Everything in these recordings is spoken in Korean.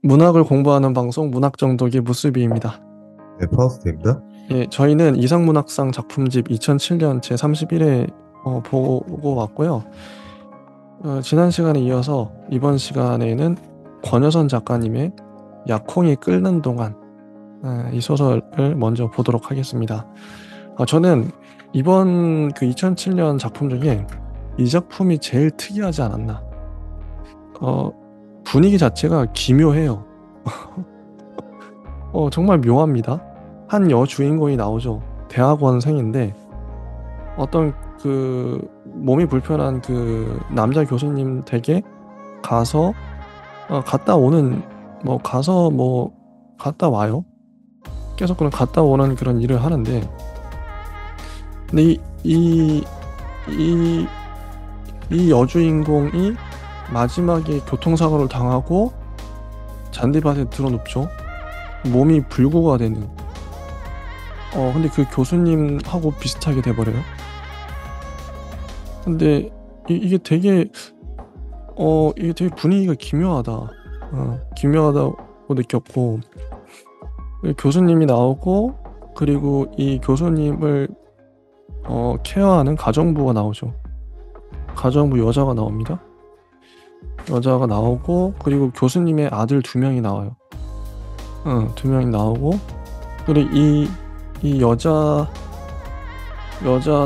문학을 공부하는 방송 문학정독의 무수비입니다. 네, 파우스트입니다. 예, 저희는 이상문학상 작품집 2007년 제31회 보고 왔고요. 지난 시간에 이어서 이번 시간에는 권여선 작가님의 약콩이 끓는 동안 이 소설을 먼저 보도록 하겠습니다. 저는 이번 그 2007년 작품 중에 이 작품이 제일 특이하지 않았나. 분위기 자체가 기묘해요. 정말 묘합니다. 한 여주인공이 나오죠. 대학원생인데 어떤 그 몸이 불편한 그 남자 교수님 댁에 가서 갔다 오는 갔다 와요. 계속 그런 갔다 오는 그런 일을 하는데 근데 이, 이 여주인공이 마지막에 교통사고를 당하고 잔디밭에 드러눕죠. 몸이 불구가 되는 근데 그 교수님하고 비슷하게 돼버려요. 근데 이게 되게 분위기가 기묘하다. 기묘하다고 느꼈고 교수님이 나오고 그리고 이 교수님을 케어하는 가정부가 나오죠. 가정부 여자가 나옵니다. 여자가 나오고 그리고 교수님의 아들 2명이 나와요. 2명이 나오고 그리고 이 여자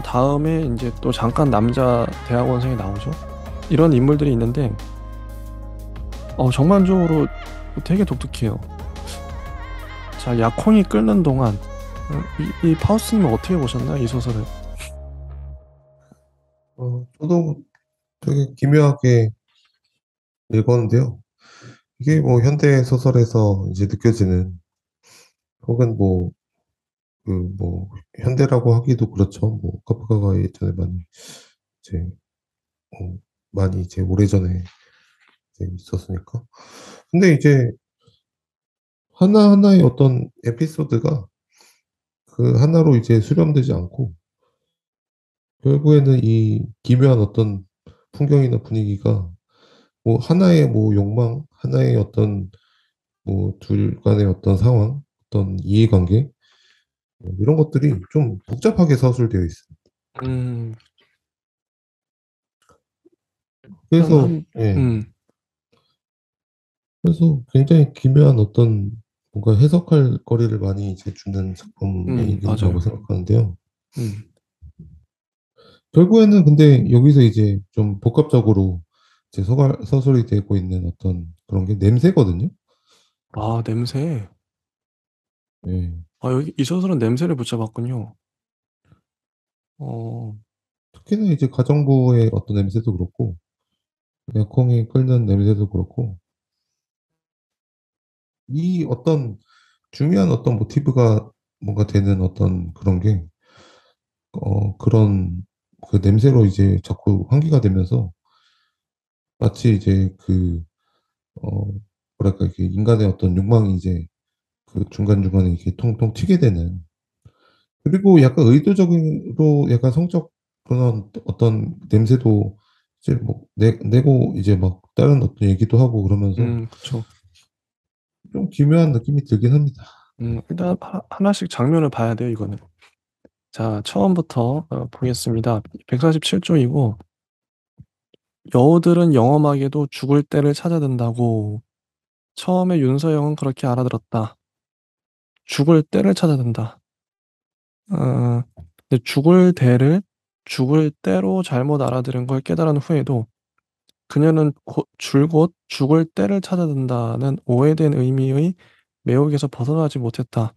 다음에 이제 또 잠깐 남자 대학원생이 나오죠. 이런 인물들이 있는데 전반적으로 되게 독특해요. 자, 약콩이 끓는 동안 이 파우스님은 어떻게 보셨나요? 이 소설을? 저도 되게 기묘하게 읽었는데요. 이게 뭐 현대 소설에서 이제 느껴지는 혹은 뭐 현대라고 하기도 그렇죠. 뭐 카프카가 예전에 이제 어, 많이 이제 오래전에 이제 있었으니까. 근데 이제 하나하나의 어떤 에피소드가 그 하나로 이제 수렴되지 않고 결국에는 이 기묘한 어떤 풍경이나 분위기가 뭐 하나의 뭐 욕망, 하나의 어떤 뭐 둘 간의 어떤 상황, 어떤 이해관계 뭐 이런 것들이 좀 복잡하게 서술되어 있어요. 음, 일단 그래서 예, 음, 그래서 굉장히 기묘한 어떤 뭔가 해석할 거리를 많이 이제 주는 작품이라고 맞아요. 생각하는데요. 음, 결국에는 근데 여기서 이제 좀 복합적으로 이제 서술이 되고 있는 어떤 그런 게 냄새거든요. 냄새. 예. 여기 이 소설은 냄새를 붙여봤군요. 어, 특히나 이제 가정부의 어떤 냄새도 그렇고, 콩이 끓는 냄새도 그렇고, 이 어떤 중요한 어떤 모티브가 뭔가 되는 어떤 그런 게, 그런 그 냄새로 이제 자꾸 환기가 되면서 마치 이제 어, 뭐랄까, 이게 인간의 어떤 욕망이 이제 그 중간중간에 이렇게 통통 튀게 되는, 그리고 약간 의도적으로 약간 성적 그런 어떤 냄새도 이제 뭐 내고 이제 막 다른 어떤 얘기도 하고 그러면서 그쵸. 좀 기묘한 느낌이 들긴 합니다. 일단 하나씩 장면을 봐야 돼요, 이거는. 자, 처음부터 보겠습니다. 147조이고 여우들은 영험하게도 죽을 때를 찾아든다고. 처음에 윤서영은 그렇게 알아들었다. 죽을 때를 찾아든다. 어, 근데 죽을 때로 잘못 알아들은 걸 깨달은 후에도 그녀는 줄곧 죽을 때를 찾아든다는 오해된 의미의 매혹에서 벗어나지 못했다.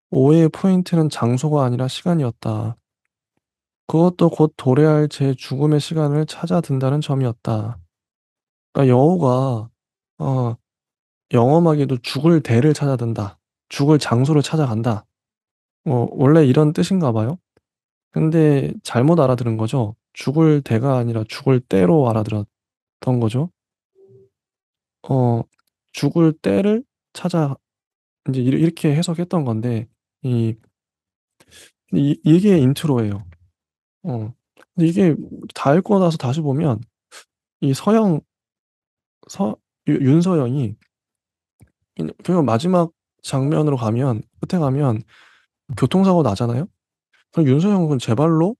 오해의 포인트는 장소가 아니라 시간이었다. 그것도 곧 도래할 제 죽음의 시간을 찾아든다는 점이었다. 그러니까 여우가 어, 영험하게도 죽을 대를 찾아든다. 죽을 장소를 찾아간다. 원래 이런 뜻인가 봐요. 근데 잘못 알아들은 거죠. 죽을 대가 아니라 죽을 때로 알아들었던 거죠. 어, 죽을 때를 찾아 이제 이렇게 해석했던 건데 이, 이게 인트로예요. 근데 이게 다 읽고 나서 다시 보면 이 서영 서 윤서영이 그리고 마지막 장면으로 가면 끝에 가면 교통사고 나잖아요. 그럼 윤서영은 제 발로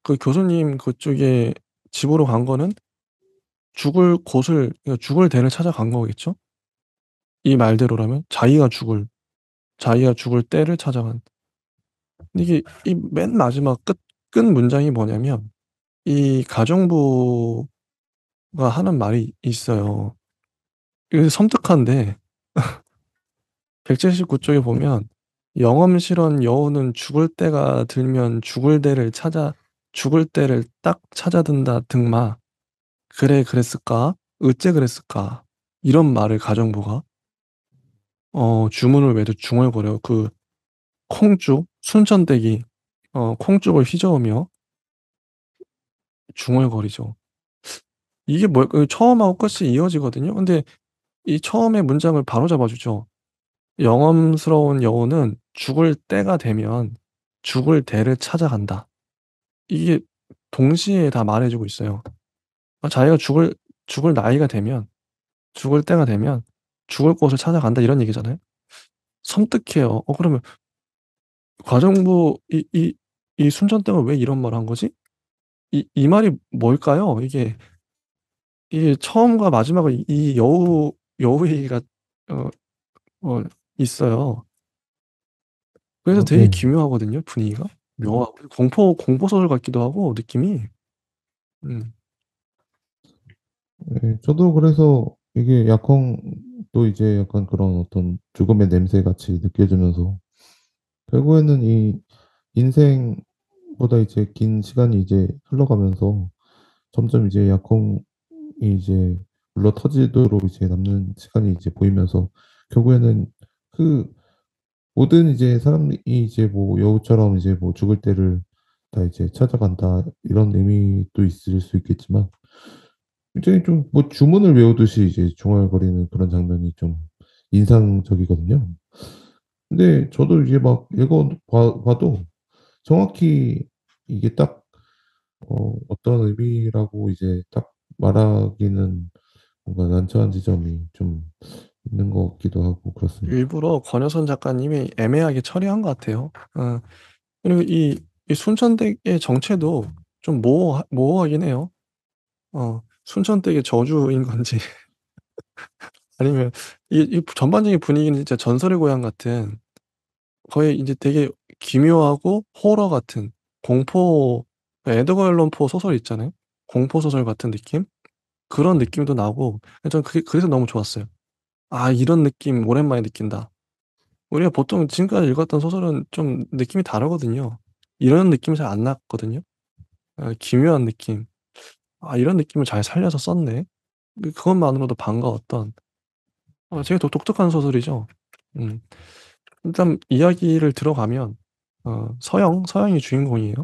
그 교수님 그쪽에 집으로 간 거는 죽을 곳을, 그러니까 죽을 대를 찾아간 거겠죠? 이 말대로라면 자기가 죽을 때를 찾아간. 근데 이게 이 맨 마지막 끝 문장이 뭐냐면 이 가정부가 하는 말이 있어요. 이게 섬뜩한데 179쪽에 보면 영험실원 여우는 죽을 때가 들면 죽을 때를 딱 찾아든다 등마. 그래 그랬을까? 어째 그랬을까? 이런 말을 가정부가 주문을 외도 중얼거려요. 그 콩죽 순천대기 콩죽을 휘저으며 중얼거리죠. 이게 처음하고 끝이 이어지거든요. 근데 이 처음의 문장을 바로잡아 주죠. 영험스러운 여우는 죽을 때가 되면 죽을 대를 찾아간다. 이게 동시에 다 말해주고 있어요. 자기가 죽을 나이가 되면, 죽을 때가 되면 죽을 곳을 찾아간다 이런 얘기잖아요. 섬뜩해요. 그러면 과정부 이 순천댁은 왜 이런 말을 한 거지? 이 말이 뭘까요? 이게 처음과 마지막을 이 여우 얘기가 어, 어, 있어요. 그래서 되게 네. 기묘하거든요, 분위기가. 묘하고 공포 소설 같기도 하고 느낌이. 음. 네, 저도 그래서 이게 약홍도 이제 약간 그런 어떤 죽음의 냄새 같이 느껴지면서 결국에는 이 인생보다 이제 긴 시간이 이제 흘러가면서 점점 이제 약홍이 이제 물러 터지도록 이제 남는 시간이 이제 보이면서 결국에는 그 모든 이제 사람이 이제 뭐 여우처럼 이제 뭐 죽을 때를 다 이제 찾아간다 이런 의미도 있을 수 있겠지만 굉장히 좀 뭐 주문을 외우듯이 이제 중얼거리는 그런 장면이 좀 인상적이거든요. 근데 저도 이제 막 읽어 봐도 정확히 이게 딱 어떤 의미라고 이제 딱 말하기는 뭔가 난처한 지점이 좀 있는 것 같기도 하고 그렇습니다. 일부러 권여선 작가님이 애매하게 처리한 것 같아요. 그리고 이 순천댁의 정체도 좀 모호하긴 해요. 순천댁의 저주인 건지 아니면 이 전반적인 분위기는 진짜 전설의 고향 같은 거의 이제 되게 기묘하고 호러 같은 공포, 에드거 앨런 포 소설 있잖아요. 공포 소설 같은 느낌? 그런 느낌도 나고 저는 그게 그래서 너무 좋았어요. '아 이런 느낌 오랜만에 느낀다.' 우리가 보통 지금까지 읽었던 소설은 좀 느낌이 다르거든요. 이런 느낌이 잘 안 났거든요. 기묘한 느낌. '아 이런 느낌을 잘 살려서 썼네.' 그것만으로도 반가웠던 되게 독특한 소설이죠. 음. 일단 이야기를 들어가면 서영이 주인공이에요.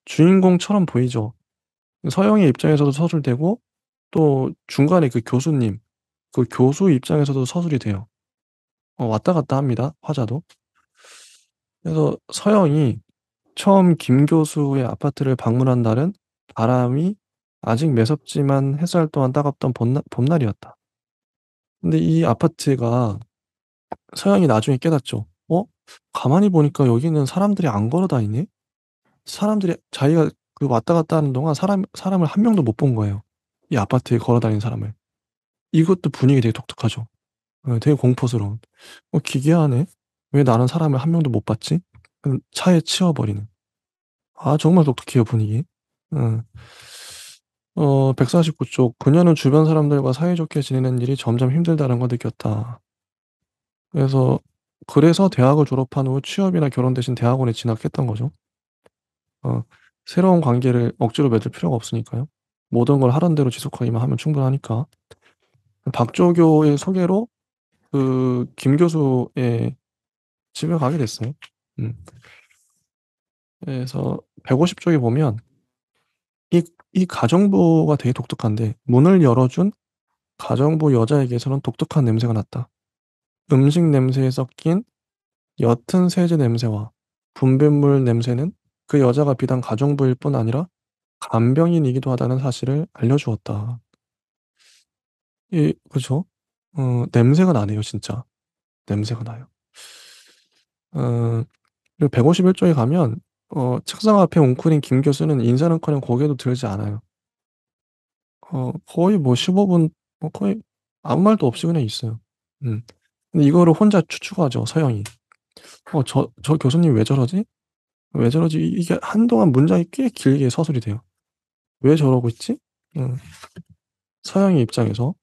주인공처럼 보이죠. 서영의 입장에서도 서술되고 또 중간에 그 교수 입장에서도 서술이 돼요. 왔다 갔다 합니다, 화자도. 그래서 서영이 처음 김 교수의 아파트를 방문한 날은 바람이 아직 매섭지만 햇살 또한 따갑던 봄날이었다. 근데 이 아파트가 서영이 나중에 깨닫죠. 가만히 보니까 여기는 사람들이 안 걸어 다니네? 사람들이 자기가 그 왔다 갔다 하는 동안 사람을 한 명도 못 본 거예요. 이 아파트에 걸어 다니는 사람을. 이것도 분위기 되게 독특하죠. 되게 공포스러운. 기괴하네. 왜 나는 사람을 한 명도 못 봤지? 차에 치워 버리는. 정말 독특해요, 분위기. 어. 149 쪽. "그녀는 주변 사람들과 사이좋게 지내는 일이 점점 힘들다는 걸 느꼈다." 그래서 대학을 졸업한 후 취업이나 결혼 대신 대학원에 진학했던 거죠. 어 새로운 관계를 억지로 맺을 필요가 없으니까요. 모든 걸 하던 대로 지속하기만 하면 충분하니까. 박조교의 소개로 그 김 교수의 집에 가게 됐어요. 음. 그래서 150 쪽에 보면 이 가정부가 되게 독특한데 문을 열어준 가정부 여자에게서는 독특한 냄새가 났다. 음식 냄새에 섞인 옅은 세제 냄새와 분변물 냄새는 그 여자가 비단 가정부일 뿐 아니라 간병인이기도 하다는 사실을 알려주었다. 그죠? 냄새가 나네요, 진짜. 냄새가 나요. 그리고 151쪽에 가면 책상 앞에 웅크린 김 교수는 인사는커녕 고개도 들지 않아요. 거의 뭐 15분 거의 아무 말도 없이 그냥 있어요. 음. 근데 이거를 혼자 추측하죠, 서영이. 저 교수님 왜 저러지? 왜 저러지? 이게 한동안 문장이 꽤 길게 서술이 돼요. 왜 저러고 있지? 음. 서영이 입장에서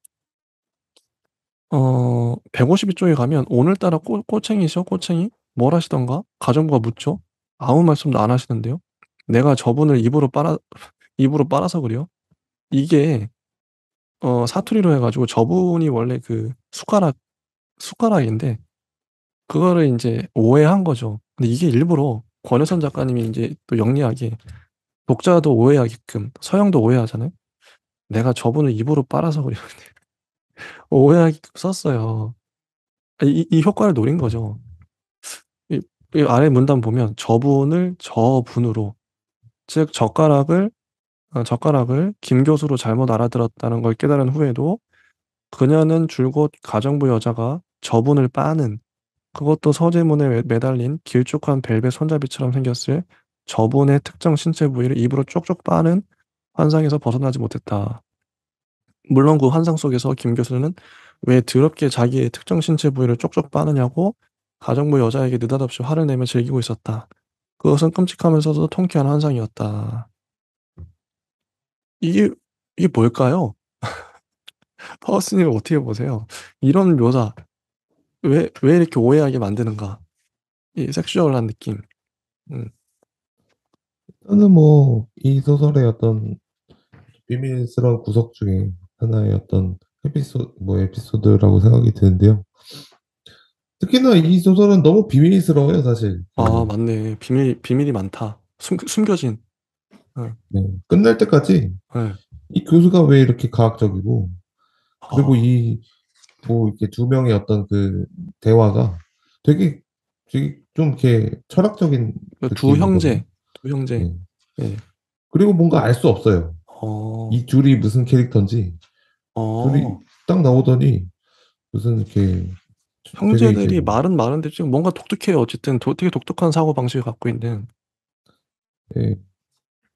152쪽에 가면 오늘따라 꼬챙이셔, 꼬챙이? 뭘 하시던가? 가정부가 묻죠. 아무 말씀도 안 하시는데요. 내가 저분을 입으로 빨아서 그래요. 이게 사투리로 해가지고 저분이 원래 그 숟가락인데 그거를 이제 오해한 거죠. 근데 이게 일부러 권혜선 작가님이 이제 또 영리하게 독자도 오해하게끔 서영도 오해하잖아요. 내가 저분을 입으로 빨아서 그래요. 오해하게끔 썼어요. 이 효과를 노린 거죠. 이, 이 아래 문단 보면 저분을 저분으로 즉 젓가락을 김 교수로 잘못 알아들었다는 걸 깨달은 후에도 그녀는 줄곧 가정부 여자가 저분을 빠는 그것도 서재문에 매달린 길쭉한 벨벳 손잡이처럼 생겼을 저분의 특정 신체 부위를 입으로 쪽쪽 빠는 환상에서 벗어나지 못했다. 물론 그 환상 속에서 김 교수는 왜 더럽게 자기의 특정 신체 부위를 쪽쪽 빠느냐고 가정부 여자에게 느닷없이 화를 내며 즐기고 있었다. 그것은 끔찍하면서도 통쾌한 환상이었다. 이게 이게 뭘까요? 파우스님 어떻게 보세요? 이런 묘사 왜 이렇게 오해하게 만드는가? 이 섹슈얼한 느낌. 음. 저는 뭐 이 소설의 어떤 비밀스러운 구석 중에 하나의 어떤 에피소드라고 생각이 드는데요. 특히나 이 소설은 너무 비밀스러워요, 사실. 아, 맞네. 비밀이 많다. 숨겨진. 예. 네, 끝날 때까지 예. 이 교수가 왜 이렇게 과학적이고, 그리고 아, 뭐 이렇게 두 명의 어떤 그 대화가 되게 좀 이렇게 철학적인 두 느낌이거든요. 형제, 두 형제. 네. 예. 그리고 뭔가 알 수 없어요. 어, 이 둘이 무슨 캐릭터인지. 둘이 어. 딱 나오더니 무슨 이렇게 되게 이제 형제들이 뭐, 말은 많은데 지금 뭔가 독특해요. 어쨌든 되게 독특한 사고 방식을 갖고 있는. 예,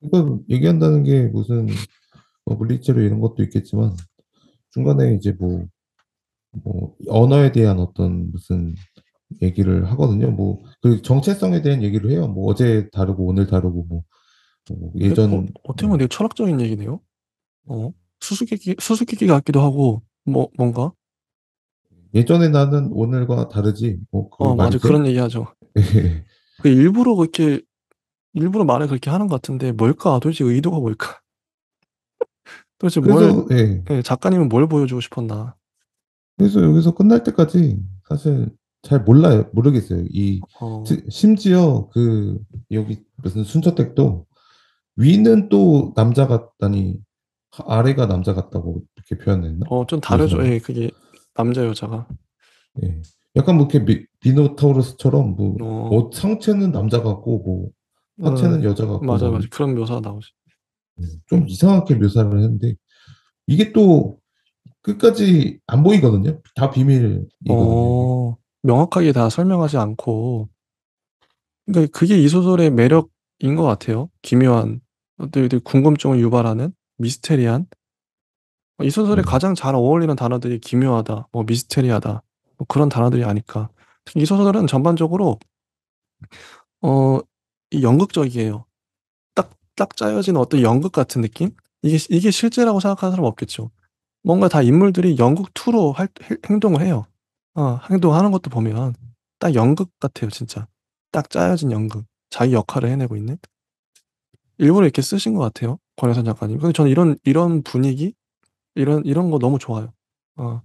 이건 얘기한다는 게 무슨 뭐 물리치료 이런 것도 있겠지만 중간에 이제 뭐 언어에 대한 어떤 무슨 얘기를 하거든요. 뭐 그 정체성에 대한 얘기를 해요. 뭐 어제 다르고 오늘 다르고 뭐 예전 어떻게 보면 되게 철학적인 얘기네요. 어, 수수께끼 같기도 하고, 뭔가? 예전에 나는 오늘과 다르지. 뭐 그거 맞아. 말이 돼? 그런 얘기 하죠. 그 일부러 말을 그렇게 하는 것 같은데, 뭘까? 도대체 의도가 뭘까? 도대체 그래서 예. 예, 작가님은 뭘 보여주고 싶었나? 그래서 여기서 끝날 때까지 사실 잘 몰라요. 모르겠어요. 어, 심지어 그 여기 무슨 순서택도 위는 또 남자 같다니 아래가 남자 같다고 이렇게 표현했나? 좀 다르죠. 묘사를. 예, 그게 남자, 여자가. 예. 약간 뭐 이렇게 미노타우로스처럼 어, 상체는 남자 같고 뭐 어, 하체는 여자 같고 맞아, 뭐 맞아. 그런 묘사가 나오지. 좀 이상하게 묘사를 했는데 이게 또 끝까지 안 보이거든요. 다 비밀이거든요, 이게. 명확하게 다 설명하지 않고, 그러니까 그게 이 소설의 매력인 것 같아요. 기묘한, 되게 궁금증을 유발하는, 미스테리한. 이 소설에 네. 가장 잘 어울리는 단어들이 기묘하다, 뭐 미스테리하다, 뭐 그런 단어들이 아닐까. 특히 이 소설은 전반적으로, 어, 이 연극적이에요. 딱 짜여진 어떤 연극 같은 느낌? 이게 실제라고 생각하는 사람 없겠죠. 뭔가 다 인물들이 연극 2로 행동을 해요. 행동하는 것도 보면 딱 연극 같아요, 진짜. 딱 짜여진 연극. 자기 역할을 해내고 있는. 일부러 이렇게 쓰신 것 같아요, 권혜선 작가님. 근데 저는 이런 분위기, 이런 거 너무 좋아요. 어,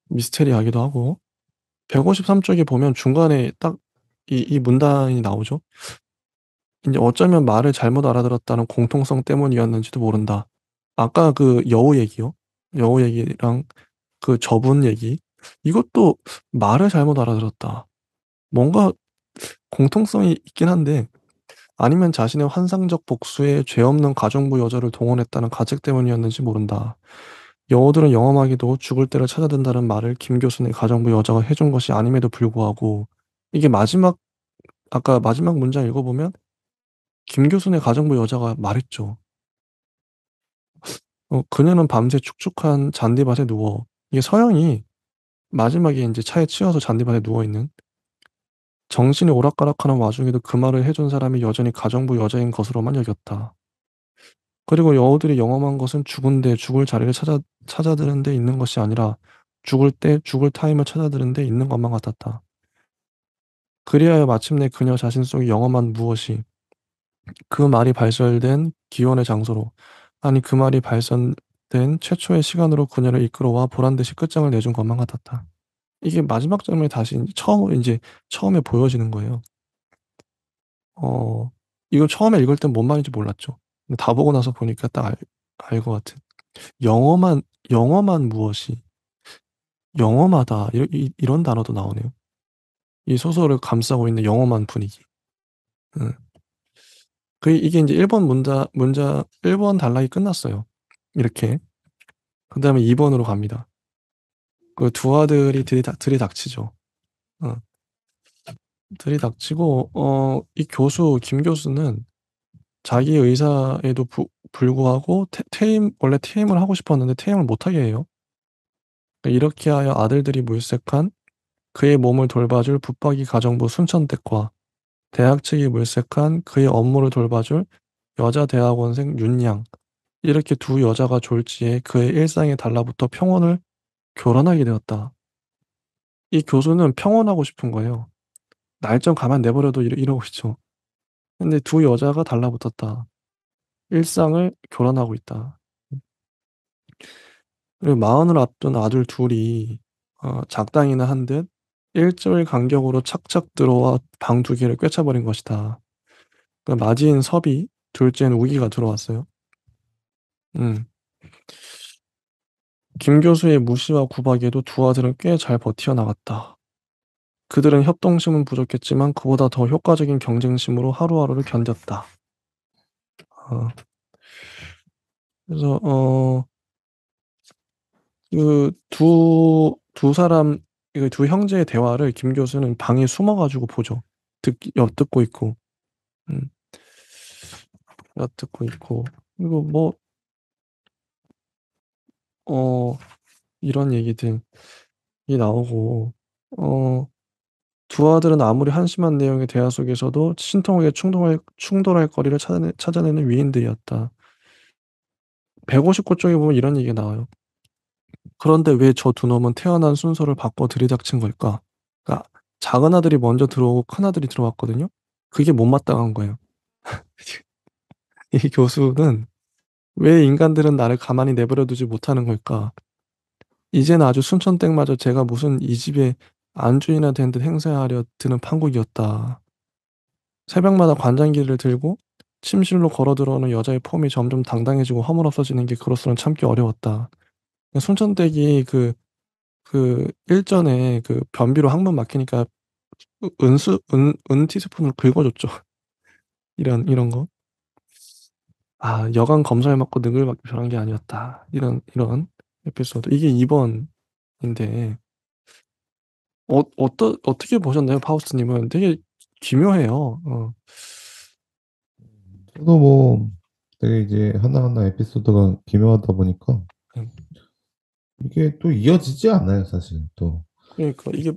미스테리하기도 하고. 153쪽에 보면 중간에 딱 이 문단이 나오죠. 이제 어쩌면 말을 잘못 알아들었다는 공통성 때문이었는지도 모른다. 아까 그 여우 얘기요. 여우 얘기랑 그 저분 얘기. 이것도 말을 잘못 알아들었다. 뭔가 공통성이 있긴 한데 아니면 자신의 환상적 복수에 죄 없는 가정부 여자를 동원했다는 가책 때문이었는지 모른다. 여우들은 영험하게도 죽을 때를 찾아든다는 말을 김 교수의 가정부 여자가 해준 것이 아님에도 불구하고 이게 아까 마지막 문장 읽어보면 김 교수의 가정부 여자가 말했죠. 그녀는 밤새 축축한 잔디밭에 누워 이게 서영이 마지막에 이제 차에 치여서 잔디밭에 누워있는 정신이 오락가락하는 와중에도 그 말을 해준 사람이 여전히 가정부 여자인 것으로만 여겼다. 그리고 여우들이 영험한 것은 죽은데 죽을 자리를 찾아드는 데 있는 것이 아니라 죽을 때 죽을 타임을 찾아드는 데 있는 것만 같았다. 그리하여 마침내 그녀 자신 속에 영험한 무엇이 그 말이 발설된 기원의 장소로 아니 그 말이 발선된 최초의 시간으로 그녀를 이끌어와 보란듯이 끝장을 내준 것만 같았다. 이게 마지막 장면이 다시 처음에 보여지는 거예요. 이거 처음에 읽을 땐 뭔 말인지 몰랐죠. 근데 다 보고 나서 보니까 딱 알 것 같은. 영험한 무엇이 영험하다 이런 단어도 나오네요. 이 소설을 감싸고 있는 영험한 분위기. 응. 이게 이제 1번 단락이 끝났어요. 이렇게. 그 다음에 2번으로 갑니다. 그 두 아들이 들이닥치죠. 어. 들이닥치고, 김 교수는 자기 의사에도 불구하고 원래 퇴임을 하고 싶었는데 퇴임을 못하게 해요. 이렇게 하여 아들들이 물색한 그의 몸을 돌봐줄 붙박이 가정부 순천댁과 대학 측이 물색한 그의 업무를 돌봐줄 여자 대학원생 윤양 이렇게 두 여자가 졸지에 그의 일상에 달라붙어 평온을 교란하게 되었다. 이 교수는 평온하고 싶은 거예요. 날 좀 가만 내버려도 이러고 있죠. 근데 두 여자가 달라붙었다. 일상을 교란하고 있다. 그리고 마흔을 앞둔 아들 둘이 작당이나 한 듯 일주일 간격으로 착착 들어와 방 두 개를 꿰차버린 것이다. 맞이인 섭이, 둘째인 우기가 들어왔어요. 김 교수의 무시와 구박에도 두 아들은 꽤 잘 버티어나갔다. 그들은 협동심은 부족했지만 그보다 더 효과적인 경쟁심으로 하루하루를 견뎠다. 어, 그래서 그 두 사람 그 두 형제의 대화를 김 교수는 방에 숨어가지고 보죠. 엿듣고 있고, 음, 엿듣고 있고 그리고 뭐 이런 얘기들이 나오고 어, 두 아들은 아무리 한심한 내용의 대화 속에서도 신통하게 충돌할 거리를 찾아내는 위인들이었다. 159쪽에 보면 이런 얘기가 나와요. 그런데 왜 저 두 놈은 태어난 순서를 바꿔 들이닥친 걸까? 그러니까 작은 아들이 먼저 들어오고 큰 아들이 들어왔거든요. 그게 못마땅한 거예요. 이 교수는 왜 인간들은 나를 가만히 내버려 두지 못하는 걸까? 이제는 아주 순천댁마저 제가 무슨 이 집의 안주인이나 된 듯 행세하려 드는 판국이었다. 새벽마다 관장기를 들고 침실로 걸어 들어오는 여자의 폼이 점점 당당해지고 허물없어지는 게 그로서는 참기 어려웠다. 손천댁이 일전에 변비로 항문 막히니까 은 티스푼으로 긁어줬죠. 이런 거. 아, 여간 검사를 맞고 능을받기 변한 게 아니었다. 이런 에피소드. 이게 2번인데, 어떻게 보셨나요, 파우스님은? 되게 기묘해요. 저도 뭐 되게 이제 하나하나 에피소드가 기묘하다 보니까 음. 이게 또 이어지지 않아요, 사실 또. 그러니까 이게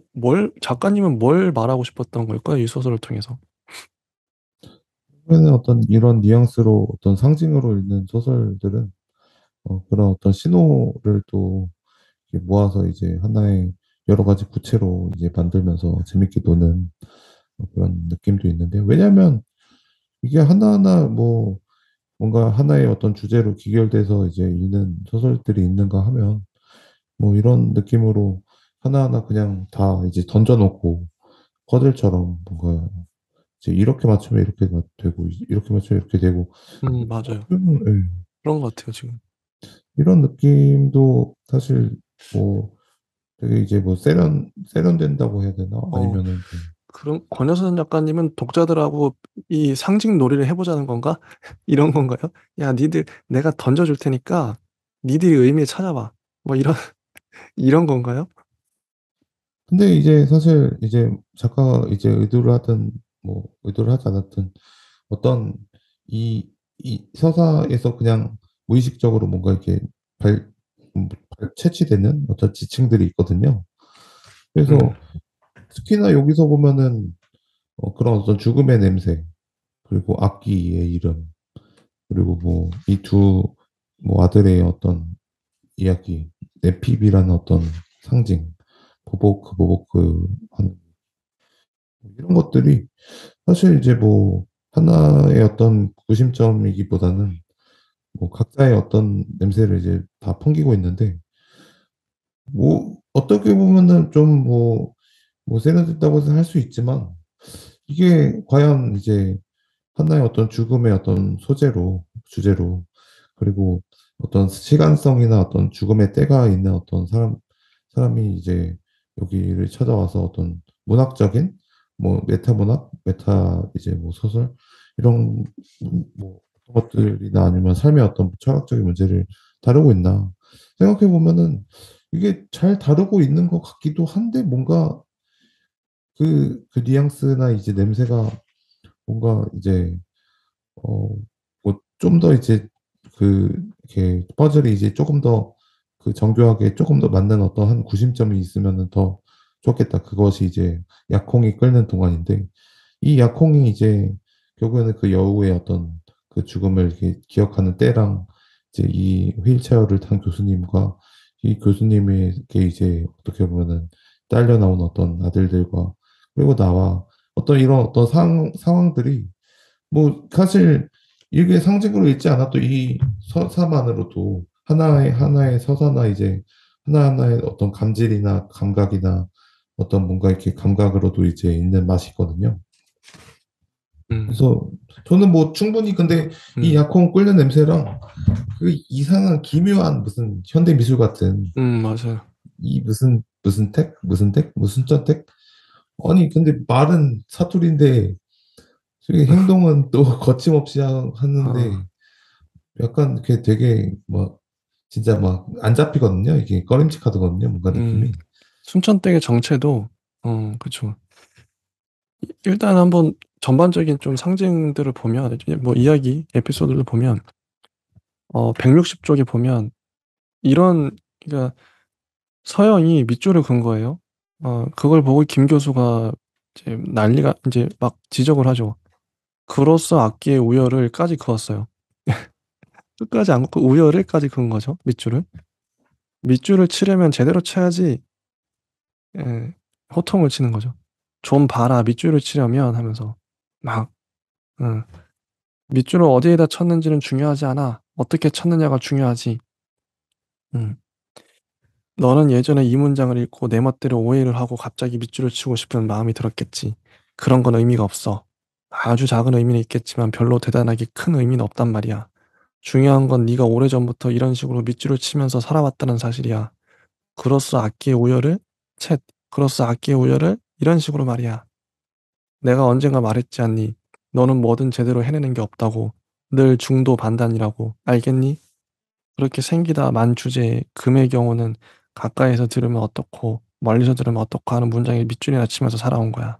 작가님은 뭘 말하고 싶었던 걸까요? 이 소설을 통해서. 그러면 어떤 이런 뉘앙스로 어떤 상징으로 읽는 소설들은 그런 어떤 신호를 또 이렇게 모아서 이제 하나의 여러 가지 구체로 이제 만들면서 재밌게 노는 그런 느낌도 있는데, 왜냐하면 이게 하나하나 뭐 뭔가 하나의 어떤 주제로 기결돼서 이제 읽는 소설들이 있는가 하면 뭐 이런 느낌으로 하나하나 그냥 다 이제 던져놓고 퍼즐처럼 뭔가 이제 이렇게 맞추면 이렇게 되고 이렇게 맞추면 이렇게 되고 맞아요. 예, 그런 것 같아요, 지금. 이런 느낌도 사실 뭐 되게 이제 뭐 세련된다고 해야 되나? 어, 아니면은 뭐 그럼 권여선 작가님은 독자들하고 이 상징 놀이를 해보자는 건가? 이런 건가요? 야, 내가 던져줄 테니까 니들이 의미 찾아봐. 뭐 이런 이런 건가요? 근데 이제 사실 이제 작가가 이제 의도를 하든 뭐 의도를 하지 않았든 어떤 이 서사에서 그냥 무의식적으로 뭔가 이렇게 발, 채취되는 어떤 지층들이 있거든요. 음, 그래서 특히나 여기서 보면은 그런 어떤 죽음의 냄새, 그리고 악기의 이름, 그리고 뭐 이 두 뭐 아들의 어떤 이야기, 네피비라는 어떤 상징, 보보크 하는 이런 것들이 사실 이제 뭐 하나의 어떤 구심점이기보다는 뭐 각자의 어떤 냄새를 이제 다 풍기고 있는데 뭐 어떻게 보면은 좀 뭐 세련됐다고 할 수 있지만 이게 과연 이제 하나의 어떤 죽음의 어떤 소재로 주제로 그리고 어떤 시간성이나 어떤 죽음의 때가 있는 어떤 사람이 이제 여기를 찾아와서 어떤 문학적인 뭐 메타 문학, 메타 이제 뭐 소설 이런 뭐 어떤 것들이나 아니면 삶의 어떤 철학적인 문제를 다루고 있나 생각해 보면은 이게 잘 다루고 있는 것 같기도 한데 뭔가 그 뉘앙스나 이제 냄새가 뭔가 이제 뭐 좀 더 이제 이렇게 퍼즐이 이제 조금 더 그 정교하게 조금 더 맞는 어떤 한 구심점이 있으면은 더 좋겠다. 그것이 이제 약홍이 끓는 동안인데 이 약홍이 이제 결국에는 그 여우의 어떤 그 죽음을 이렇게 기억하는 때랑 이제 이 휠체어를 탄 교수님과 이 교수님에게 이제 어떻게 보면은 딸려 나온 어떤 아들들과 그리고 나와 어떤 이런 어떤 상황들이 뭐 사실 이게 상징으로 읽지 않아도 이 서사만으로도 하나의 서사나 이제 하나하나의 어떤 감질이나 감각이나 어떤 뭔가 이렇게 감각으로도 이제 있는 맛이 있거든요. 음, 그래서 저는 뭐 충분히 근데 이 음, 약혼 끓는 냄새랑 그 이상한 기묘한 무슨 현대 미술 같은 맞아요. 이 무슨 택 무슨 전택 아니 근데 말은 사투리인데 저기 행동은 또 거침없이 하는데 아, 약간 이렇게 되게 뭐 진짜 막 안 잡히거든요. 이게 꺼림칙하거든요. 뭔가 느낌이. 순천댁의 정체도, 그쵸. 일단 한번 전반적인 좀 상징들을 보면, 이제 뭐 이야기, 에피소드를 보면, 160쪽에 보면, 이런, 그러니까 서영이 밑줄을 긋은 거예요. 그걸 보고 김 교수가 이제 난리가, 이제 막 지적을 하죠. 그로써 악기의 우열을까지 그었어요. 끝까지 안 긋고 우열을까지 그은 거죠. 밑줄을. 밑줄을 치려면 제대로 쳐야지, 예, 호통을 치는 거죠. 좀 봐라, 밑줄을 치려면 하면서. 막, 응. 밑줄을 어디에다 쳤는지는 중요하지 않아. 어떻게 쳤느냐가 중요하지. 응. 너는 예전에 이 문장을 읽고 내 멋대로 오해를 하고 갑자기 밑줄을 치고 싶은 마음이 들었겠지. 그런 건 의미가 없어. 아주 작은 의미는 있겠지만 별로 대단하게 큰 의미는 없단 말이야. 중요한 건 네가 오래전부터 이런 식으로 밑줄을 치면서 살아왔다는 사실이야. 그로써 악기의 우열을 챗 그로써 악기의 우열을 이런 식으로 말이야. 내가 언젠가 말했지 않니? 너는 뭐든 제대로 해내는 게 없다고. 늘 중도 반단이라고. 알겠니? 그렇게 생기다 만 주제에 금의 경우는 가까이서 들으면 어떻고 멀리서 들으면 어떻고 하는 문장에 밑줄이나 치면서 살아온 거야.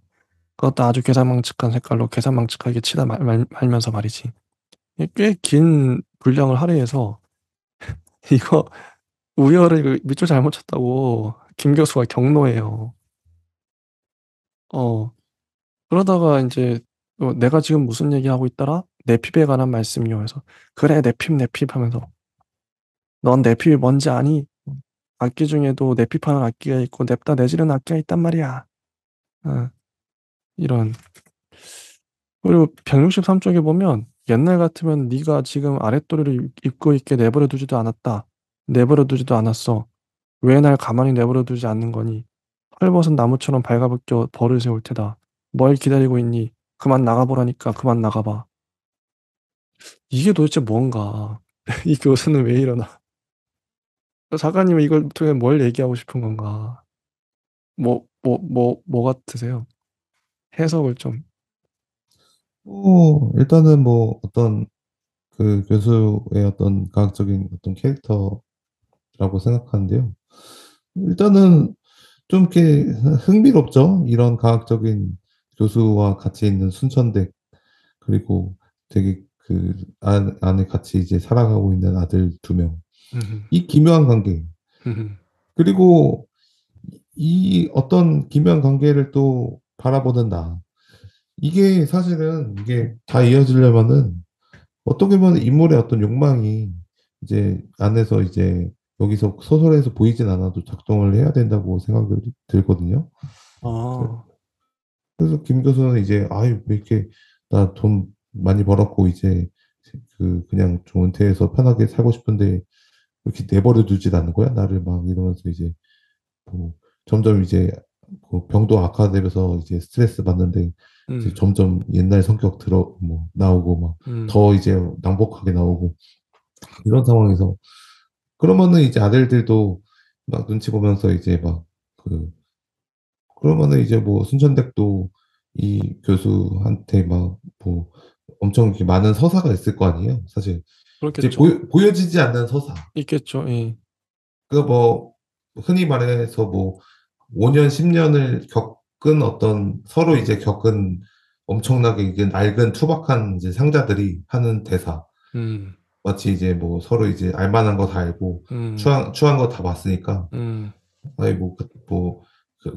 그것도 아주 계산망측한 색깔로 계산망측하게 치다 말면서 말이지. 꽤 긴 분량을 할애해서 이거 우열을 이거 밑줄 잘못 쳤다고 김 교수가 경로해요. 어, 그러다가 이제 내가 지금 무슨 얘기하고 있더라? 내핍에 관한 말씀이요. 해서 그래 내핍 하면서 넌 내핍이 뭔지 아니? 악기 중에도 내핍하는 악기가 있고 냅다 내지르는 악기가 있단 말이야. 어, 이런. 그리고 163쪽에 보면 옛날 같으면 네가 지금 아랫도리를 입고 있게 내버려 두지도 않았다. 내버려 두지도 않았어. 왜 날 가만히 내버려 두지 않는 거니? 헐벗은 나무처럼 발가벗겨 벌을 세울 테다. 뭘 기다리고 있니? 그만 나가보라니까 그만 나가봐. 이게 도대체 뭔가? 이 교수는 왜 이러나? 작가님은 이걸 통해 뭘 얘기하고 싶은 건가? 뭐 같으세요? 해석을 좀. 일단은 뭐 어떤 그 교수의 어떤 과학적인 어떤 캐릭터 거라고 생각하는데요. 일단은 좀 이렇게 흥미롭죠. 이런 과학적인 교수와 같이 있는 순천대, 그리고 되게 그 안에 같이 이제 살아가고 있는 아들 두 명. 음, 이 기묘한 관계. 음, 그리고 이 어떤 기묘한 관계를 또 바라보는 나. 이게 사실은 이게 다 이어지려면은 어떻게 보면 인물의 어떤 욕망이 이제 안에서 이제 여기서 소설에서 보이진 않아도 작동을 해야 된다고 생각이 들거든요. 아, 그래서 김 교수는 이제 아유 왜 이렇게 나 돈 많이 벌었고 이제 그냥 좀 은퇴해서 편하게 살고 싶은데 이렇게 내버려 두질 않는 거야 나를 막 이러면서 이제 뭐 점점 이제 그 병도 악화되면서 이제 스트레스 받는데 이제 음, 점점 옛날 성격 들어 뭐 나오고 막 음, 더 이제 낭복하게 나오고 이런 상황에서 그러면은 이제 아들들도 막 눈치 보면서 이제 막 그러면은 이제 뭐 순천댁도 이 교수한테 막 뭐 엄청 이렇게 많은 서사가 있을 거 아니에요. 사실 이제 그렇겠죠. 보여지지 않는 서사. 있겠죠. 예. 그 뭐 흔히 말해서 뭐 5년, 10년을 겪은 어떤 서로 이제 겪은 엄청나게 이게 낡은 투박한 이제 상자들이 하는 대사. 음, 마치 이제 뭐 서로 이제 알만한 거 다 알고 음, 추한 거 다 봤으니까 음, 아이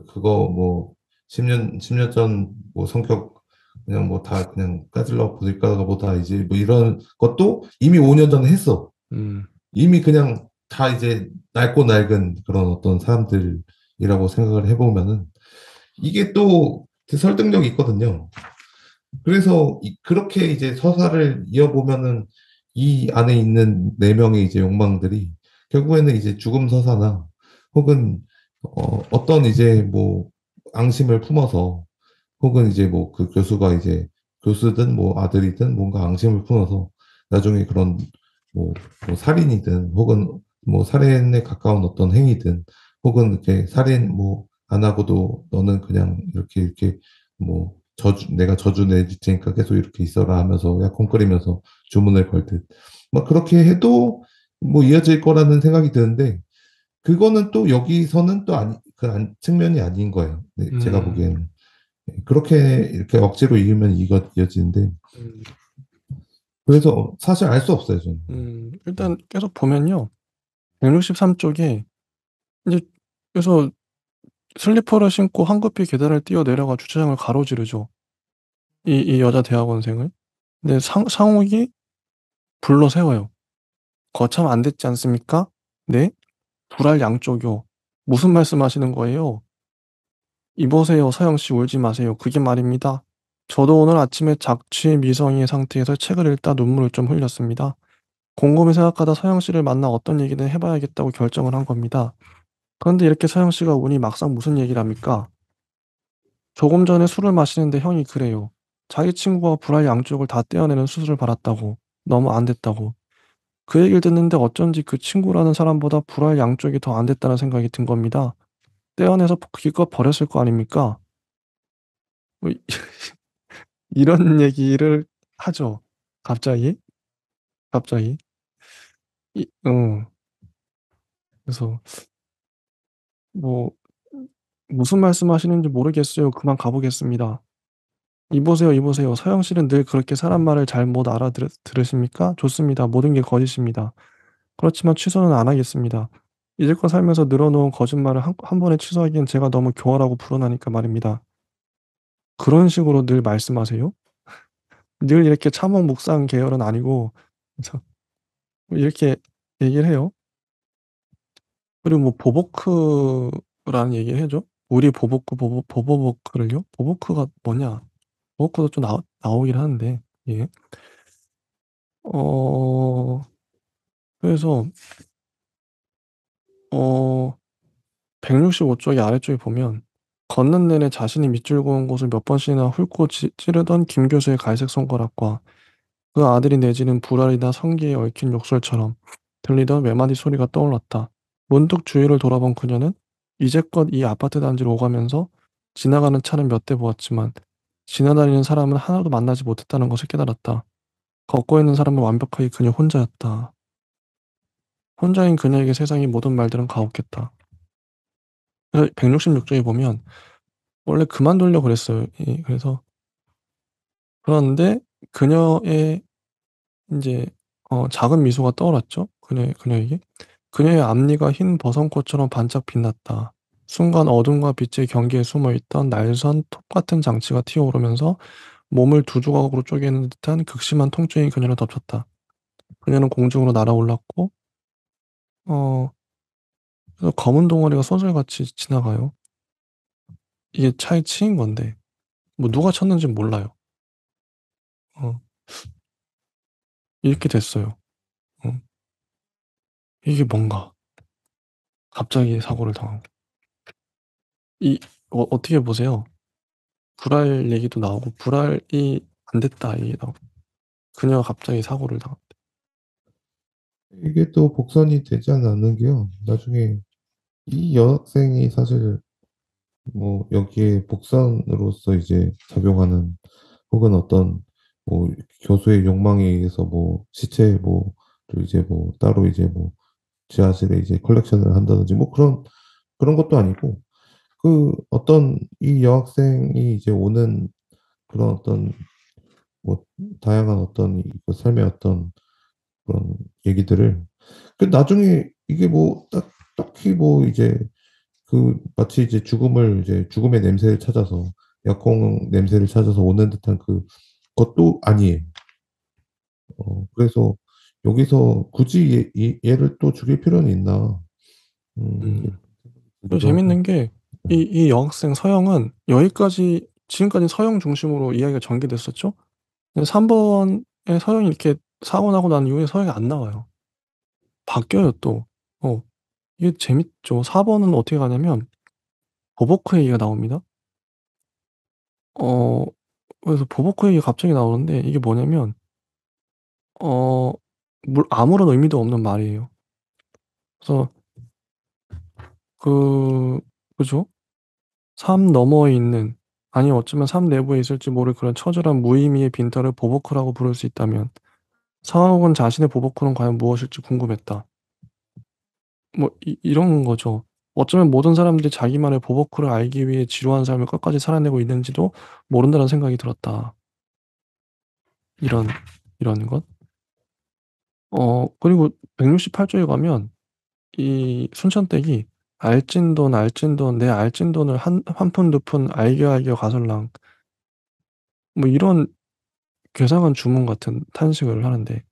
그거 뭐 10년 전 뭐 성격 그냥 뭐 다 그냥 까질러 보니까 보다 이제 뭐 이런 것도 이미 5년 전에 했어. 음, 이미 그냥 다 이제 낡고 낡은 그런 어떤 사람들이라고 생각을 해보면은 이게 또 설득력이 있거든요. 그래서 그렇게 이제 서사를 이어보면은 이 안에 있는 네 명의 이제 욕망들이 결국에는 이제 죽음 서사나 혹은 어떤 이제 뭐 앙심을 품어서 혹은 이제 뭐 그 교수가 이제 교수든 뭐 아들이든 뭔가 앙심을 품어서 나중에 그런 뭐, 뭐 살인이든 혹은 뭐 살인에 가까운 어떤 행위든 혹은 이렇게 살인 뭐 안 하고도 너는 그냥 이렇게 뭐 내가 저주 내줄 테니까 계속 이렇게 있어라 하면서 약혼끓이면서 주문을 걸듯 막 그렇게 해도 뭐 이어질 거라는 생각이 드는데 그거는 또 여기서는 또 측면이 아닌 거예요. 네, 제가 음, 보기에는 그렇게 이렇게 억지로 이으면 이어지는데 음, 그래서 사실 알 수 없어요 저는. 일단 계속 보면요. 163쪽에 이제 그래서 슬리퍼를 신고 황급히 계단을 뛰어 내려가 주차장을 가로지르죠. 이 여자 대학원생을. 근데 상욱이 불러 세워요. 거참 안 됐지 않습니까? 네? 불알 양쪽이요. 무슨 말씀하시는 거예요? 이보세요, 서영 씨 울지 마세요. 그게 말입니다. 저도 오늘 아침에 작취 미성의 상태에서 책을 읽다 눈물을 좀 흘렸습니다. 곰곰이 생각하다 서영 씨를 만나 어떤 얘기든 해봐야겠다고 결정을 한 겁니다. 그런데 이렇게 서영 씨가 우니 막상 무슨 얘기를 합니까? 조금 전에 술을 마시는데 형이 그래요. 자기 친구가 불알 양쪽을 다 떼어내는 수술을 받았다고. 너무 안 됐다고. 그 얘기를 듣는데 어쩐지 그 친구라는 사람보다 불알 양쪽이 더 안 됐다는 생각이 든 겁니다. 떼어내서 기껏 버렸을 거 아닙니까? 뭐 이런 얘기를 하죠. 갑자기? 갑자기? 응. 그래서 뭐 무슨 말씀하시는지 모르겠어요. 그만 가보겠습니다. 이보세요, 이보세요. 서영 씨는 늘 그렇게 사람 말을 잘 못 알아들으십니까? 좋습니다. 모든 게 거짓입니다. 그렇지만 취소는 안 하겠습니다. 이제껏 살면서 늘어놓은 거짓말을 한 번에 취소하기엔 제가 너무 교활하고 불온하니까 말입니다. 그런 식으로 늘 말씀하세요? 늘 이렇게 참혹묵상 계열은 아니고 그래서 이렇게 얘기를 해요. 그리고 뭐 보보크라는 얘기를 해줘. 우리 보보크 보보보크를요? 보보크가 뭐냐? 보보크도 좀 나오긴 하는데 예. 어 그래서 어 165쪽의 아래쪽에 보면 걷는 내내 자신이 밑줄고 온 곳을 몇 번씩이나 훑고 찌르던 김 교수의 갈색 손가락과 그 아들이 내지는 불알이나 성기에 얽힌 욕설처럼 들리던 몇 마디 소리가 떠올랐다. 문득 주위를 돌아본 그녀는 이제껏 이 아파트 단지를 오가면서 지나가는 차는 몇 대 보았지만 지나다니는 사람은 하나도 만나지 못했다는 것을 깨달았다. 걷고 있는 사람은 완벽하게 그녀 혼자였다. 혼자인 그녀에게 세상의 모든 말들은 가혹했다. 그래서 166쪽에 보면 원래 그만두려고 그랬어요. 그래서 그런데 그녀의 인제 작은 미소가 떠올랐죠. 그녀에게. 그녀의 앞니가 흰 버선꽃처럼 반짝 빛났다. 순간 어둠과 빛의 경계에 숨어 있던 날선 톱 같은 장치가 튀어오르면서 몸을 두 조각으로 쪼개는 듯한 극심한 통증이 그녀를 덮쳤다. 그녀는 공중으로 날아올랐고 어 그래서 검은 덩어리가 쏘살같이 지나가요. 이게 차에 치인 건데 뭐 누가 쳤는진 몰라요. 어 이렇게 됐어요. 어 이게 뭔가 갑자기 사고를 당하고. 이 어떻게 보세요? 불알 얘기도 나오고 불알이 안 됐다 얘기 나오고 그녀가 갑자기 사고를 당했다. 이게 또 복선이 되지 않는 게요. 나중에 이 여학생이 사실 뭐 여기에 복선으로서 이제 작용하는 혹은 어떤 뭐 교수의 욕망에 의해서 뭐 시체 뭐를 이제 뭐 따로 이제 뭐 지하실에 이제 컬렉션을 한다든지 뭐 그런 것도 아니고 그 어떤 이 여학생이 이제 오는 그런 어떤 뭐 다양한 어떤 그 삶의 어떤 그런 얘기들을 그 나중에 이게 뭐 딱히 뭐 이제 그 마치 이제 죽음의 냄새를 찾아서 약혼 냄새를 찾아서 오는 듯한 그것도 아니에요. 그래서 여기서 굳이 얘를 또 죽일 필요는 있나? 음. 이렇게 또 들기도 하고. 재밌는 게 네. 이 여학생 서영은 여기까지 지금까지 서영 중심으로 이야기가 전개됐었죠. 근데 3 번에 서영이 이렇게 사고 나고 난 이후에 서영이 안 나와요. 바뀌어요 또. 어 이게 재밌죠. 4 번은 어떻게 가냐면 버버크 얘기가 나옵니다. 어 그래서 버버크 얘기가 갑자기 나오는데 이게 뭐냐면 어 아무런 의미도 없는 말이에요. 그래서 그 그죠? 삶 너머에 있는 아니 어쩌면 삶 내부에 있을지 모를 그런 처절한 무의미의 빈털을 보버크라고 부를 수 있다면 상황은 자신의 보버크는 과연 무엇일지 궁금했다. 뭐 이런 거죠. 어쩌면 모든 사람들이 자기만의 보버크를 알기 위해 지루한 삶을 끝까지 살아내고 있는지도 모른다는 생각이 들었다. 이런 이런 것. 그리고 168 쪽에 가면 이 순천댁이 "알찐돈, 알찐돈, 내 알찐돈을 한 푼 두 푼 알겨 가설랑." 뭐 이런 괴상한 주문 같은 탄식을 하는데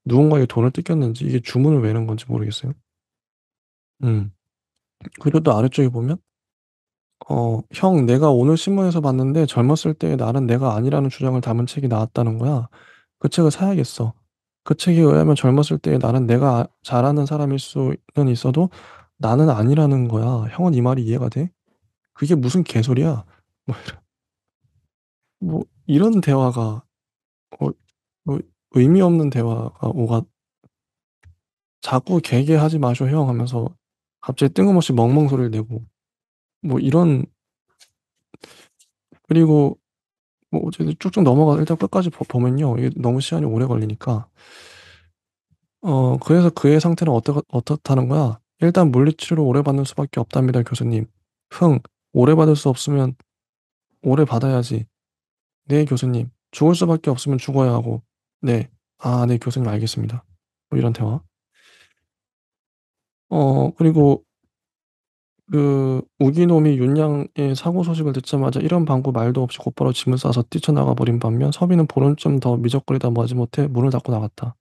누군가에게 돈을 뜯겼는지 이게 주문을 외는 건지 모르겠어요. 음. 그리고 또 아래쪽에 보면 "형 내가 오늘 신문에서 봤는데 젊었을 때의 나는 내가 아니라는 주장을 담은 책이 나왔다는 거야. 그 책을 사야겠어. 그 책에 의하면 젊었을 때의 나는 내가 잘하는 사람일 수는 있어도 나는 아니라는 거야. 형은 이 말이 이해가 돼?" 그게 무슨 개소리야. 뭐 이런 대화가 어 뭐 의미 없는 대화가 오가 "자꾸 개개하지 마쇼 형." 하면서 갑자기 뜬금없이 멍멍 소리를 내고 뭐 이런 그리고 뭐 어쨌든 쭉쭉 넘어가 일단 끝까지 보면요. 이게 너무 시간이 오래 걸리니까 그래서 그의 상태는 어떻다는 거야. "일단 물리치료를 오래 받는 수밖에 없답니다 교수님." "흥. 오래 받을 수 없으면 오래 받아야지." "네 교수님." "죽을 수밖에 없으면 죽어야 하고." "네." "아 네 교수님 알겠습니다." 뭐 이런 대화. 그리고 그 우기놈이 윤양의 사고 소식을 듣자마자 이런 방구 말도 없이 곧바로 짐을 싸서 뛰쳐나가 버린 반면 서비는 보름쯤 더 미적거리다 마지못해 문을 닫고 나갔다.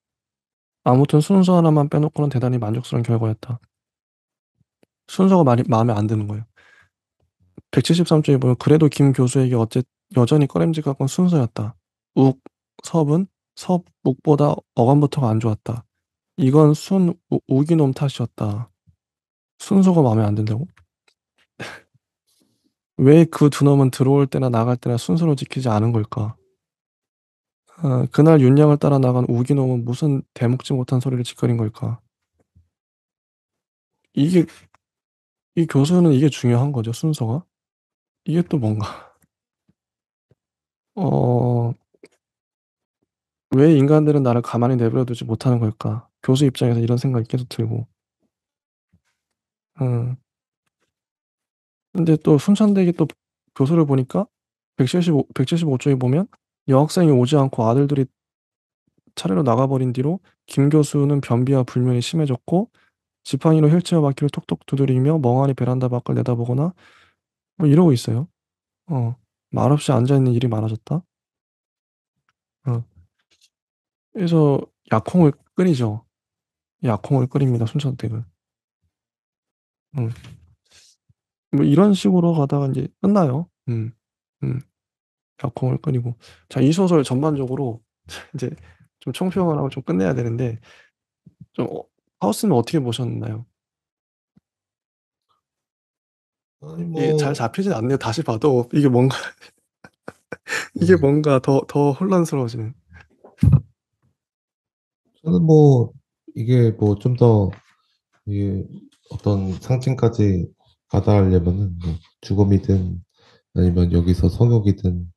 아무튼 순서 하나만 빼놓고는 대단히 만족스러운 결과였다. 순서가 말이 마음에 안 드는 거예요. 173 쪽에 보면 그래도 김 교수에게 여전히 꺼림직한 건 순서였다. 욱, 섭은 섭, 욱보다 어감부터가 안 좋았다. 이건 우기놈 탓이었다. 순서가 마음에 안 든다고? 왜 그 두 놈은 들어올 때나 나갈 때나 순서를 지키지 않은 걸까? 그날 윤양을 따라 나간 우기놈은 무슨 대먹지 못한 소리를 짓거린 걸까? 이게 이 교수는 이게 중요한 거죠, 순서가. 이게 또 뭔가 어 '왜 인간들은 나를 가만히 내버려 두지 못하는 걸까?' 교수 입장에서 이런 생각이 계속 들고. 근데 또 순천대기 또 교수를 보니까 175쪽에 보면 여학생이 오지 않고 아들들이 차례로 나가버린 뒤로 김 교수는 변비와 불면이 심해졌고 지팡이로 휠체어 바퀴를 톡톡 두드리며 멍하니 베란다 밖을 내다보거나 뭐 이러고 있어요. 어, 말없이 앉아있는 일이 많아졌다. 어, 그래서 약홍을 끓이죠. 약홍을 끓입니다. 순천댁은. 음, 뭐 이런 식으로 가다가 이제 끝나요. 음, 약홍을 끓이고. 자, 이 소설 전반적으로 이제 좀 총평을 하고 좀 끝내야 되는데 좀 하우스는 어떻게 보셨나요? 아니 이게 잘 뭐 잡히진 않네요. 다시 봐도 이게 뭔가 이게 네. 뭔가 더 혼란스러워지는. 저는 뭐 이게 뭐 좀 더 이게 어떤 상징까지 가다하려면은 뭐 죽음이든 아니면 여기서 성욕이든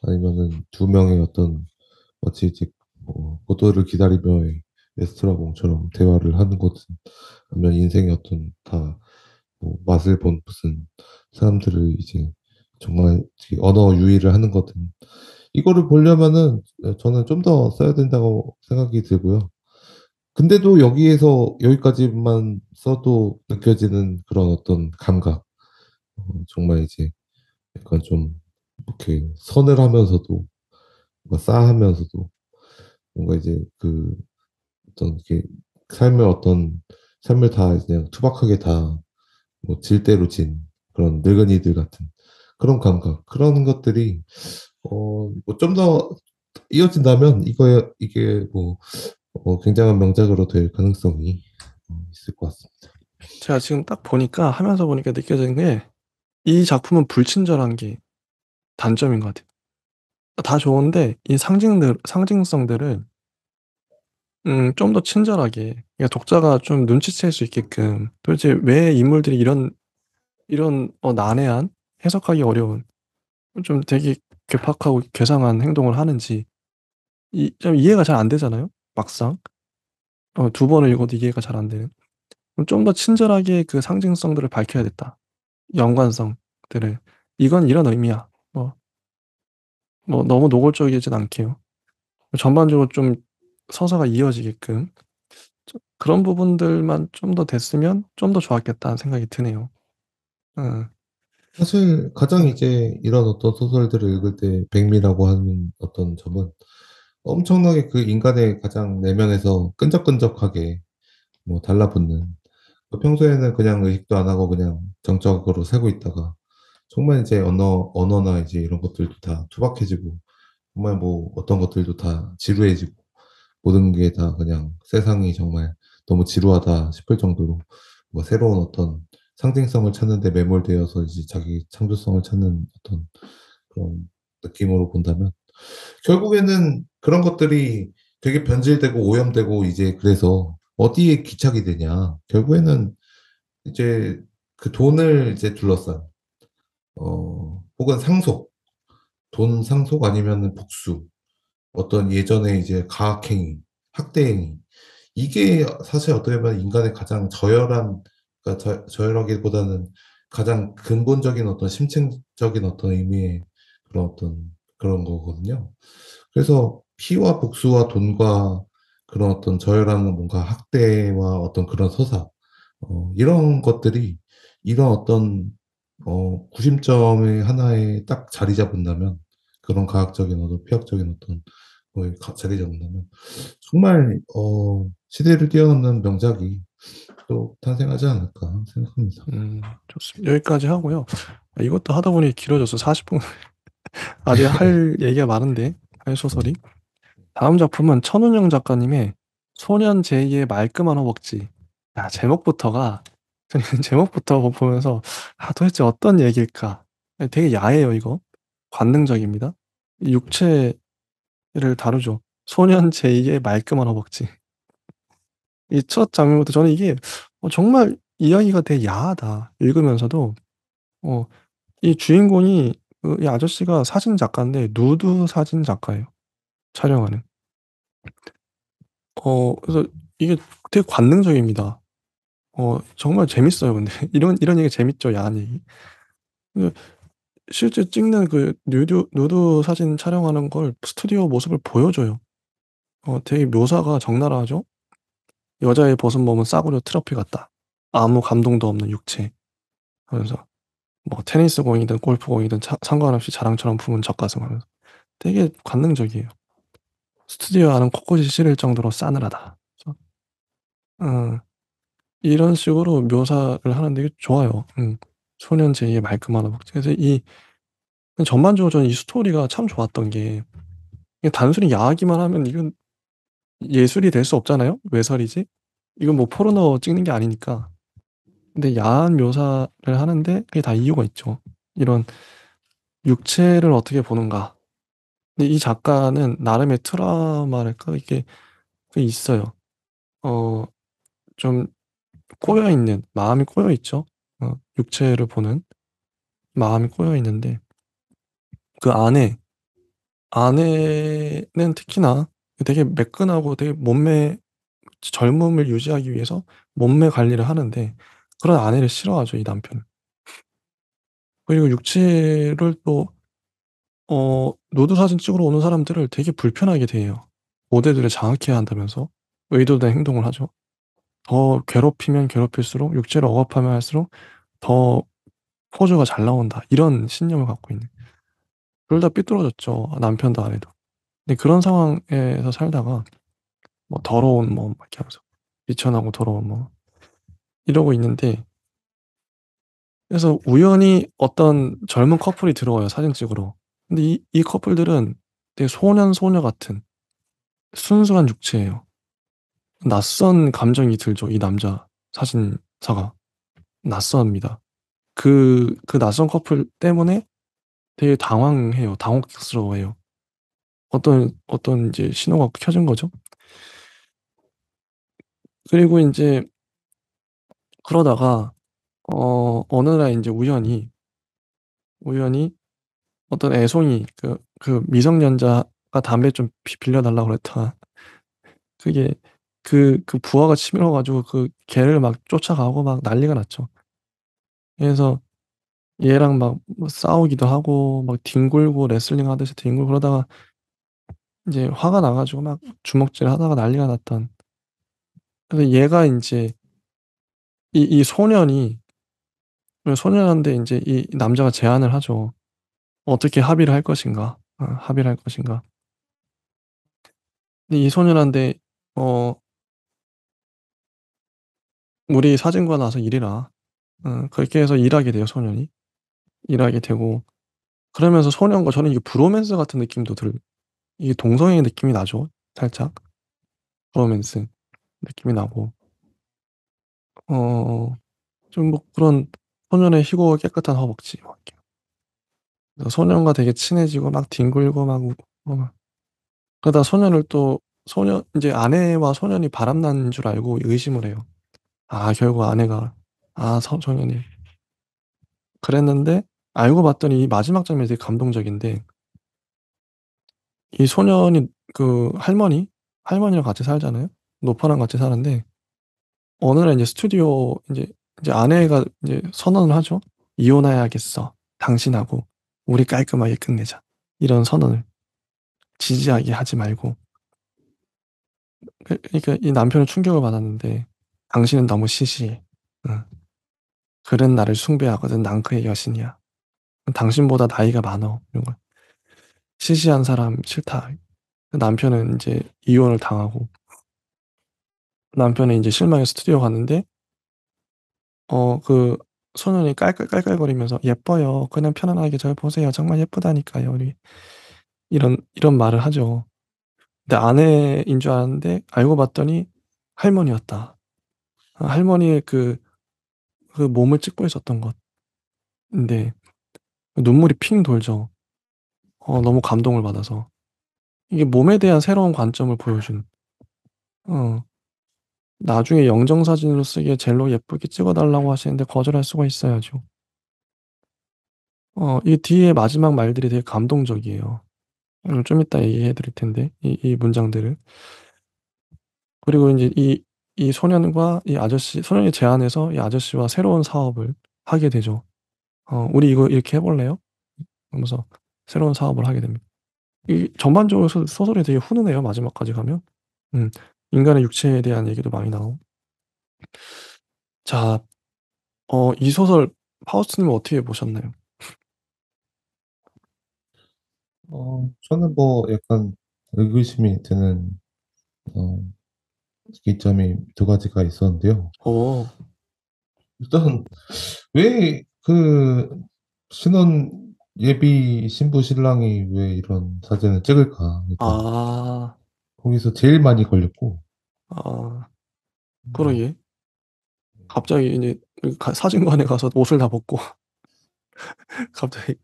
아니면은 두 명의 어떤 마치 이제 고도를 기다리며의 레스토랑처럼 대화를 하는 것은 아니면 인생의 어떤 다뭐 맛을 본 무슨 사람들을 이제 정말 언어 유희를 하는 거든 이거를 보려면은 저는 좀 더 써야 된다고 생각이 들고요. 근데도 여기에서 여기까지만 써도 느껴지는 그런 어떤 감각, 정말 이제 약간 좀 이렇게 서늘하면서도 뭔가 싸하면서도 뭔가 이제 그 어떤 이렇게 삶을 다 그냥 투박하게 다 뭐 질대로 진 그런 늙은이들 같은 그런 감각, 그런 것들이 뭐 좀 더 이어진다면 이게 뭐 굉장한 명작으로 될 가능성이 있을 것 같습니다. 제가 지금 딱 보니까 하면서 보니까 느껴지는 게 이 작품은 불친절한 게 단점인 것 같아요. 다 좋은데 이 상징성들을 좀 더 친절하게 그러니까 독자가 좀 눈치챌 수 있게끔 도대체 왜 인물들이 이런 난해한 해석하기 어려운 좀 되게 괴팍하고 괴상한 행동을 하는지 좀 이해가 잘 안 되잖아요. 막상 두 번을 읽어도 이해가 잘 안 되는. 좀 더 친절하게 그 상징성들을 밝혀야 됐다. 연관성들을 이건 이런 의미야. 뭐 너무 노골적이진 않게요. 전반적으로 좀 서사가 이어지게끔 그런 부분들만 좀 더 됐으면 좀 더 좋았겠다는 생각이 드네요. 응, 사실 가장 응. 이제 이런 어떤 소설들을 읽을 때 백미라고 하는 어떤 점은 엄청나게 그 인간의 가장 내면에서 끈적끈적하게 뭐 달라붙는 평소에는 그냥 의식도 안 하고 그냥 정적으로 살고 있다가 정말 이제 언어나 이제 이런 것들도 다 투박해지고 정말 뭐 어떤 것들도 다 지루해지고 모든 게 다 그냥 세상이 정말 너무 지루하다 싶을 정도로 뭐 새로운 어떤 상징성을 찾는 데 매몰되어서 이제 자기 창조성을 찾는 어떤 그런 느낌으로 본다면 결국에는 그런 것들이 되게 변질되고 오염되고 이제 그래서 어디에 기착이 되냐. 결국에는 이제 그 돈을 이제 둘러싼 혹은 돈 상속 아니면은 복수, 어떤 예전에 이제 가학행위, 학대행위 이게 사실 어떻게 보면 인간의 가장 그러니까 저열하기보다는 가장 근본적인 어떤 심층적인 어떤 의미의 그런 거거든요. 그래서 피와 복수와 돈과 그런 어떤 저열한 뭔가 학대와 어떤 그런 서사, 이런 것들이 이런 어떤 구심점의 하나에 딱 자리 잡는다면 그런 과학적인 어떤 피학적인 어떤 거에 자리 잡는다면 정말 시대를 뛰어넘는 명작이 또 탄생하지 않을까 생각합니다. 좋습니다. 여기까지 하고요. 이것도 하다 보니 길어져서 40분. 아직 할 얘기가 많은데, 할 소설이. 다음 작품은 천운영 작가님의 소년 제이의 말끔한 허벅지. 야, 제목부터가, 저는 제목부터 보면서, 도대체 어떤 얘기일까? 되게 야해요, 이거. 관능적입니다. 육체를 다루죠. 소년 제이의 말끔한 허벅지. 이 첫 장면부터 저는 이게 정말 이야기가 되게 야하다. 읽으면서도, 어, 이 주인공이, 이 아저씨가 사진 작가인데, 누드 사진 작가예요. 촬영하는. 그래서 이게 되게 관능적입니다. 정말 재밌어요 근데. 이런 얘기 재밌죠, 야한 얘기. 그 실제 찍는 그 누드 사진 촬영하는 걸 스튜디오 모습을 보여줘요. 되게 묘사가 적나라하죠. 여자의 벗은 몸은 싸구려 트로피 같다. 아무 감동도 없는 육체. 하면서 뭐 테니스 공이든 골프 공이든 상관없이 자랑처럼 품은 젖가슴 하면서 되게 관능적이에요. 스튜디오 안은 코끝이 시릴 정도로 싸늘하다. 그래서 어 이런 식으로 묘사를 하는데 이게 좋아요. 소년 제2의 말끔한 허벅지. 그래서 전반적으로 저는 이 스토리가 참 좋았던 게, 이게 단순히 야하기만 하면 이건 예술이 될 수 없잖아요. 외설이지. 이건 뭐 포르노 찍는 게 아니니까. 근데 야한 묘사를 하는데 그게 다 이유가 있죠. 이런 육체를 어떻게 보는가. 근데 이 작가는 나름의 트라우마랄까 이게 있어요. 어 좀 꼬여 있는 마음이 꼬여 있죠. 육체를 보는 마음이 꼬여 있는데, 그 아내는 특히나 되게 매끈하고 되게 몸매 젊음을 유지하기 위해서 몸매 관리를 하는데, 그런 아내를 싫어하죠, 이 남편은. 그리고 육체를 또 누드 사진 찍으러 오는 사람들을 되게 불편하게 대해요. 모델들을 장악해야 한다면서 의도된 행동을 하죠. 더 괴롭히면 괴롭힐수록, 육체를 억압하면 할수록 더 포즈가 잘 나온다. 이런 신념을 갖고 있는. 그러다 삐뚤어졌죠, 남편도 아내도. 근데 그런 상황에서 살다가 뭐 더러운 몸 막 이렇게 하면서 비천하고 더러운 몸 이러고 있는데, 그래서 우연히 어떤 젊은 커플이 들어와요, 사진 찍으러. 근데 이 커플들은 되게 소년 소녀 같은 순수한 육체예요. 낯선 감정이 들죠, 이 남자 사진사가. 낯섭니다. 그 낯선 커플 때문에 되게 당황해요. 당혹스러워해요. 어떤 이제 신호가 켜진 거죠. 그리고 인제 그러다가 어느 날 인제 우연히 어떤 애송이, 그 미성년자가 담배 좀 빌려 달라고 그랬다가 그게 그 부하가 치밀어 가지고 그 걔를 막 쫓아가고 막 난리가 났죠. 그래서 얘랑 막 뭐 싸우기도 하고 막 뒹굴고 레슬링 하듯이 뒹굴고 그러다가 인제 화가 나 가지고 막 주먹질하다가 난리가 났던. 그래서 얘가 인제 이 소년한테 인제 이 남자가 제안을 하죠. 어떻게 합의를 할 것인가. 합의를 할 것인가. 근데 이 소년한테 어 "우리 사진관 와서 일해라." 그렇게 해서 일하게 돼요, 소년이. 일하게 되고, 그러면서 소년과 저는 이게 브로맨스 같은 느낌도 이게 동성애의 느낌이 나죠, 살짝. 브로맨스 느낌이 나고. 어 좀 뭐 그런 소년의 희고 깨끗한 허벅지 막 이렇게. 그래서 소년과 되게 친해지고 막 뒹굴고 막 웃고 막 그러다가 소년을 또 소년 인제 아내와 소년이 바람 난 줄 알고 의심을 해요. 결국 아내가 소년이 그랬는데, 알고 봤더니 이 마지막 장면이 되게 감동적인데, 이 소년이 할머니랑 같이 살잖아요. 노파랑 같이 사는데 어느 날 인제 스튜디오 인제 아내가 인제 선언을 하죠. "이혼해야겠어. 당신하고. 우리 깔끔하게 끝내자." 이런 선언을 지지하게 하지 말고. 그러니까 이 남편은 충격을 받았는데 "당신은 너무 시시해. 응. 그런 나를 숭배하거든. 난 그의 여신이야. 당신보다 나이가 많어." 이런 거. "시시한 사람 싫다." 남편은 인제 이혼을 당하고, 남편은 인제 실망해서 스튜디오 갔는데 그 소년이 깔깔깔깔거리면서 "예뻐요. 그냥 편안하게 절 보세요. 정말 예쁘다니까요." 우리 이런 말을 하죠. 근데 아내인 줄 알았는데 알고 봤더니 할머니였다. 할머니의 그 몸을 찍고 있었던 것인데 눈물이 핑 돌죠. 너무 감동을 받아서. 이게 몸에 대한 새로운 관점을 보여준. 어 나중에 영정사진으로 쓰기에 젤로 예쁘게 찍어 달라고 하시는데 거절할 수가 있어야죠. 이 뒤에 마지막 말들이 되게 감동적이에요. 좀 이따 얘기해 드릴 텐데 이 문장들을. 그리고 인제 이 이 소년과 이 아저씨, 소년이 제안해서 이 아저씨와 새로운 사업을 하게 되죠. "우리 이거 이렇게 해 볼래요?" 그러면서 새로운 사업을 하게 됩니다. 이 전반적으로 소설이 되게 훈훈해요, 마지막까지 가면. 음. 인간의 육체에 대한 얘기도 많이 나오고. 자, 이 소설 파우스트님은 어떻게 보셨나요? 저는 뭐 약간 의구심이 드는 어 특이점이 두 가지가 있었는데요. 어. 일단 왜 그 신혼 예비 신부 신랑이 왜 이런 사진을 찍을까? 일단 아. 거기서 제일 많이 걸렸고, 아. 음, 그러게. 갑자기 이제 그 사진관에 가서 옷을 다 벗고 갑자기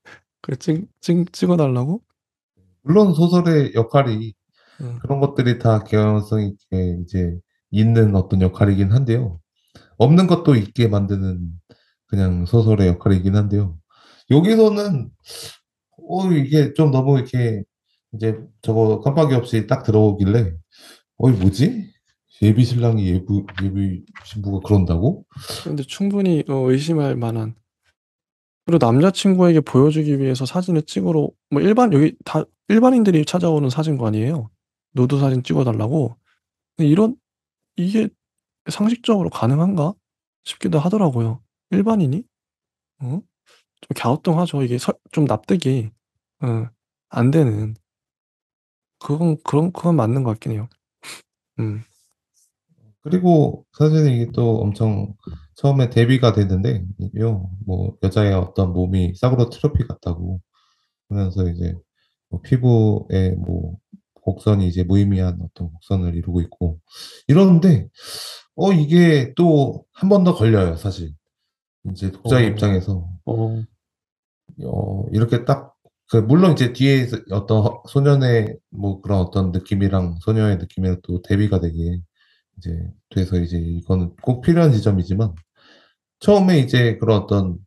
그 찍어 달라고? 물론 소설의 역할이 음. 그런 것들이 다 개연성 있게 이제 있는 어떤 역할이긴 한데요. 없는 것도 있게 만드는 그냥 소설의 역할이긴 한데요. 여기서는 이게 좀 너무 이렇게 이제 저거 깜빡이 없이 딱 들어오길래 뭐지? 예비 신랑이 예비 신부가 그런다고? 근데 충분히 의심할 만한, 그리고 남자친구에게 보여주기 위해서 사진을 찍으러 뭐 여기 다 일반인들이 찾아오는 사진관이에요. 누드 사진 찍어 달라고. 근데 이게 상식적으로 가능한가 싶기도 하더라고요. 일반인이? 어? 좀 갸우뚱하죠. 이게 좀 납득이 안 되는, 그건 맞는 것 같긴 해요. 음. 그리고 사실은 이게 또 엄청 처음에 대비가 되는데, 이게요, 뭐, 여자의 어떤 몸이 싸구려 트로피 같다고 하면서 이제 뭐 피부에 뭐, 곡선이 이제 무의미한 어떤 곡선을 이루고 있고, 이러는데, 이게 또 한 번 더 걸려요, 사실. 이제 독자의 어. 입장에서. 어. 이렇게 딱, 물론 이제 뒤에 어떤 소년의 뭐 그런 어떤 느낌이랑 소녀의 느낌이랑 또 대비가 되게 이제 돼서 이제 이거는 꼭 필요한 지점이지만 처음에 이제 그런 어떤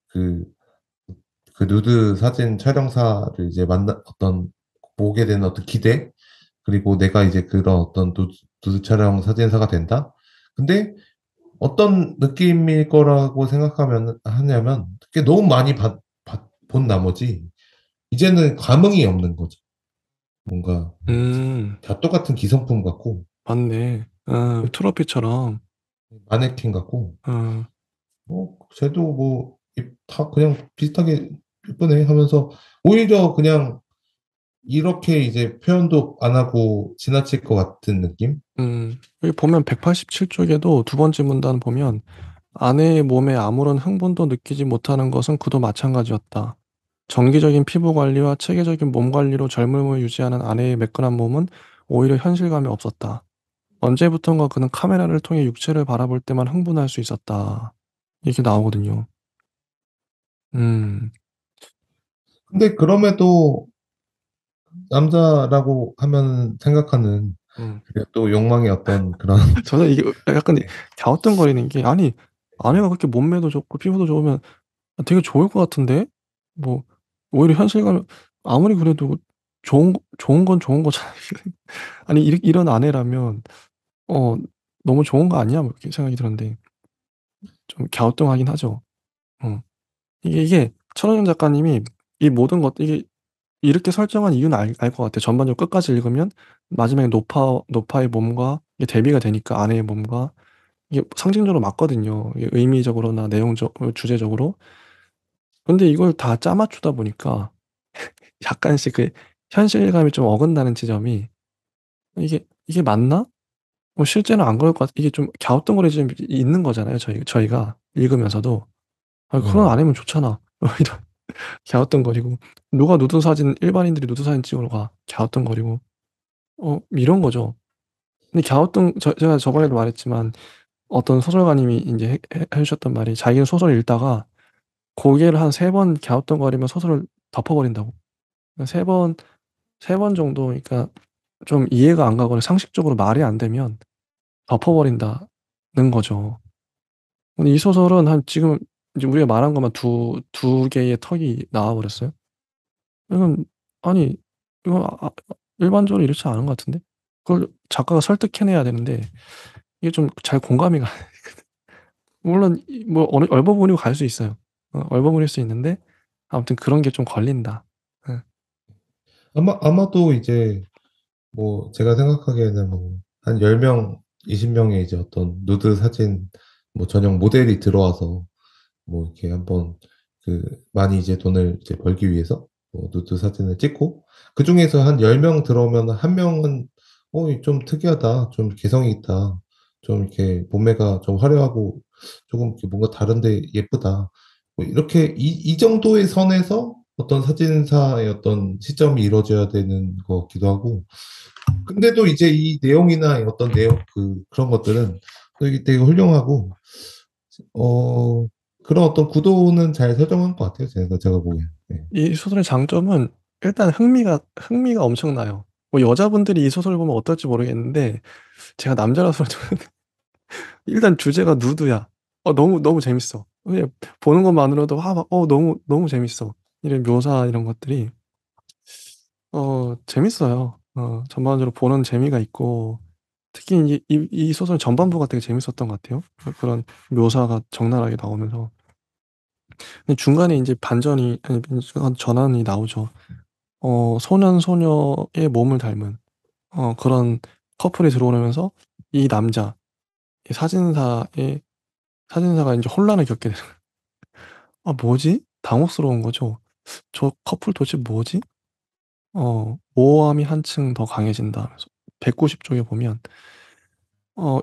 그, 그 누드 사진 촬영사를 이제 어떤 보게 되는 어떤 기대 그리고 내가 이제 그런 어떤 누드 촬영 사진사가 된다. 근데 어떤 느낌일 거라고 하냐면 그게 너무 많이 본 나머지 이제는 감흥이 없는 거죠. 뭔가 음. 다 똑같은 기성품 같고 맞네. 트로피처럼. 마네킹 같고 어. 쟤도 뭐 다 그냥 비슷하게 예쁘네 하면서 오히려 그냥 이렇게 이제 표현도 안 하고 지나칠 것 같은 느낌? 여기 보면 187 쪽에도 두 번째 문단 보면 "아내의 몸에 아무런 흥분도 느끼지 못하는 것은 그도 마찬가지였다. 정기적인 피부 관리와 체계적인 몸 관리로 젊음을 유지하는 아내의 매끈한 몸은 오히려 현실감이 없었다. 언제부턴가 그는 카메라를 통해 육체를 바라볼 때만 흥분할 수 있었다." 이렇게 나오거든요. 음. 근데 그럼에도 남자라고 하면 생각하는 음. 또 욕망의 어떤 그런 저는 이게 약간 갸우뚱거리는 게, 아니 아내가 그렇게 몸매도 좋고 피부도 좋으면 되게 좋을 것 같은데, 뭐 오히려 현실감을, 아무리 그래도 좋은 건 좋은 거잖아요. 아니 이런 아내라면 어 '너무 좋은 거 아니야?' 뭐 이렇게 생각이 드는데 좀 갸우뚱하긴 하죠. 어. 이게 천원영 작가님이 이 모든 것 이게 이렇게 설정한 이유는 알 것 같아요. 전반적으로 끝까지 읽으면 마지막에 노파의 몸과 이게 대비가 되니까 아내의 몸과 이게 상징적으로 맞거든요. 이게 의미적으로나 주제적으로. 근데 이걸 다 짜 맞추다 보니까 약간씩 그 현실감이 좀 어긋나는 지점이, '이게 맞나? 실제는 안 그럴 것 같.' 이게 좀 갸우뚱거리는 점이 있는 거잖아요, 저희가 읽으면서도. '아 그런 네. 아내면 좋잖아.' 이런 갸우뚱거리고, '누가 누드 사진, 일반인들이 누드 사진 찍으러 가.' 갸우뚱거리고 이런 거죠. 근데 제가 저번에도 말했지만 어떤 소설가님이 인제 해 주셨던 말이, 자기는 소설을 읽다가 고개를 한 3번 갸우뚱거리면 소설을 덮어 버린다고. 그러니까 3번 정도, 그러니까 좀 이해가 안 가거나 상식적으로 말이 안 되면 덮어 버린다는 거죠. 근데 이 소설은 한 지금 이제 우리가 말한 것만 두 개의 턱이 나와 버렸어요. 이건, 아니 이건 일반적으로 이렇지 않은 것 같은데? 그걸 작가가 설득해 내야 되는데 이게 좀 잘 공감이 가. 물론 뭐 어느 얼버무리고 갈 수 있어요. 얼버무릴 수 있는데 아무튼 그런 게 좀 걸린다. 예. 아마도 이제 뭐 제가 생각하기에는 뭐 한 10명, 20명의 이제 어떤 누드 사진 뭐 전용 모델이 들어와서 뭐 이렇게 한번 그 많이 이제 돈을 이제 벌기 위해서 뭐 누드 사진을 찍고 그 중에서 한 10명 들어오면 한 명은 좀 특이하다. 좀 개성이 있다. 좀 이렇게 몸매가 좀 화려하고 조금 이렇게 뭔가 다른데 예쁘다. 뭐 이렇게 이 정도의 선에서 어떤 사진사의 어떤 시점이 이루어져야 되는 것 같기도 하고 근데도 이제 이 내용이나 어떤 내용 그런 것들은 되게 훌륭하고 어 그런 어떤 구도는 잘 설정한 것 같아요. 제가 보기엔. 네. 이 소설의 장점은 일단 흥미가 엄청나요. 뭐 여자분들이 이 소설을 보면 어떨지 모르겠는데 제가 남자라서 일단 주제가 누드야. 너무 재밌어. 그냥 보는 것만으로도 막 너무 재밌어. 이런 묘사 이런 것들이 재밌어요. 전반적으로 보는 재미가 있고 특히 이 소설 전반부가 되게 재밌었던 것 같아요. 그런 묘사가 적나라하게 나오면서. 근데 중간에 이제 반전이 아니 전환이 나오죠. 소년 소녀의 몸을 닮은 그런 커플이 들어오면서 이 남자 이 사진사가 이제 혼란을 겪게 되는. 뭐지? 당혹스러운 거죠. 저 커플 도대체 뭐지? 모험이 한층 더 강해진다 하면서 190쪽에 보면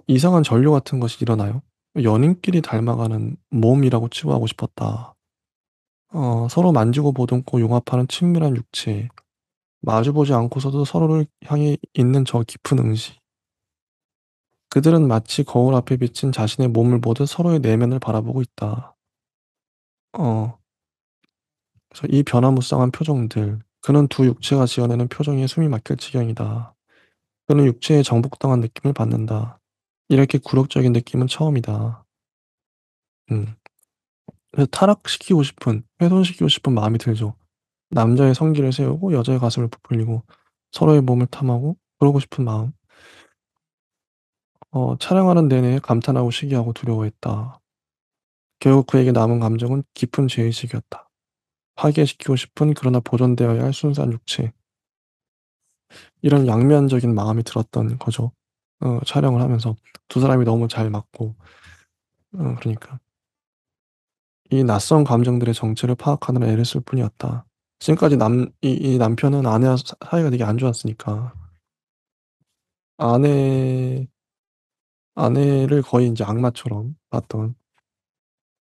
이상한 전류 같은 것이 일어나요. 연인끼리 닮아가는 몸이라고 치부하고 싶었다. 서로 만지고 보듬고 융합하는 친밀한 육체. 마주보지 않고서도 서로를 향해 있는 저 깊은 응시. 그들은 마치 거울 앞에 비친 자신의 몸을 보듯 서로의 내면을 바라보고 있다. 어, 그래서 이 변화무쌍한 표정들. 그는 두 육체가 지어내는 표정에 숨이 막힐 지경이다. 그는 육체에 정복당한 느낌을 받는다. 이렇게 굴욕적인 느낌은 처음이다. 음. 그래서 훼손시키고 싶은 마음이 들죠. 남자의 성기를 세우고 여자의 가슴을 부풀리고 서로의 몸을 탐하고 그러고 싶은 마음. 촬영하는 내내 감탄하고 시기하고 두려워했다. 결국 그에게 남은 감정은 깊은 죄의식이었다. 파괴시키고 싶은 그러나 보존되어야 할 순수한 육체. 이런 양면적인 마음이 들었던 거죠. 촬영을 하면서 두 사람이 너무 잘 맞고 그러니까 이 낯선 감정들의 정체를 파악하느라 애를 쓸 뿐이었다. 지금까지 이 남편은 아내와 사이가 되게 안 좋았으니까 아내 아내를 거의 이제 악마처럼 봤던.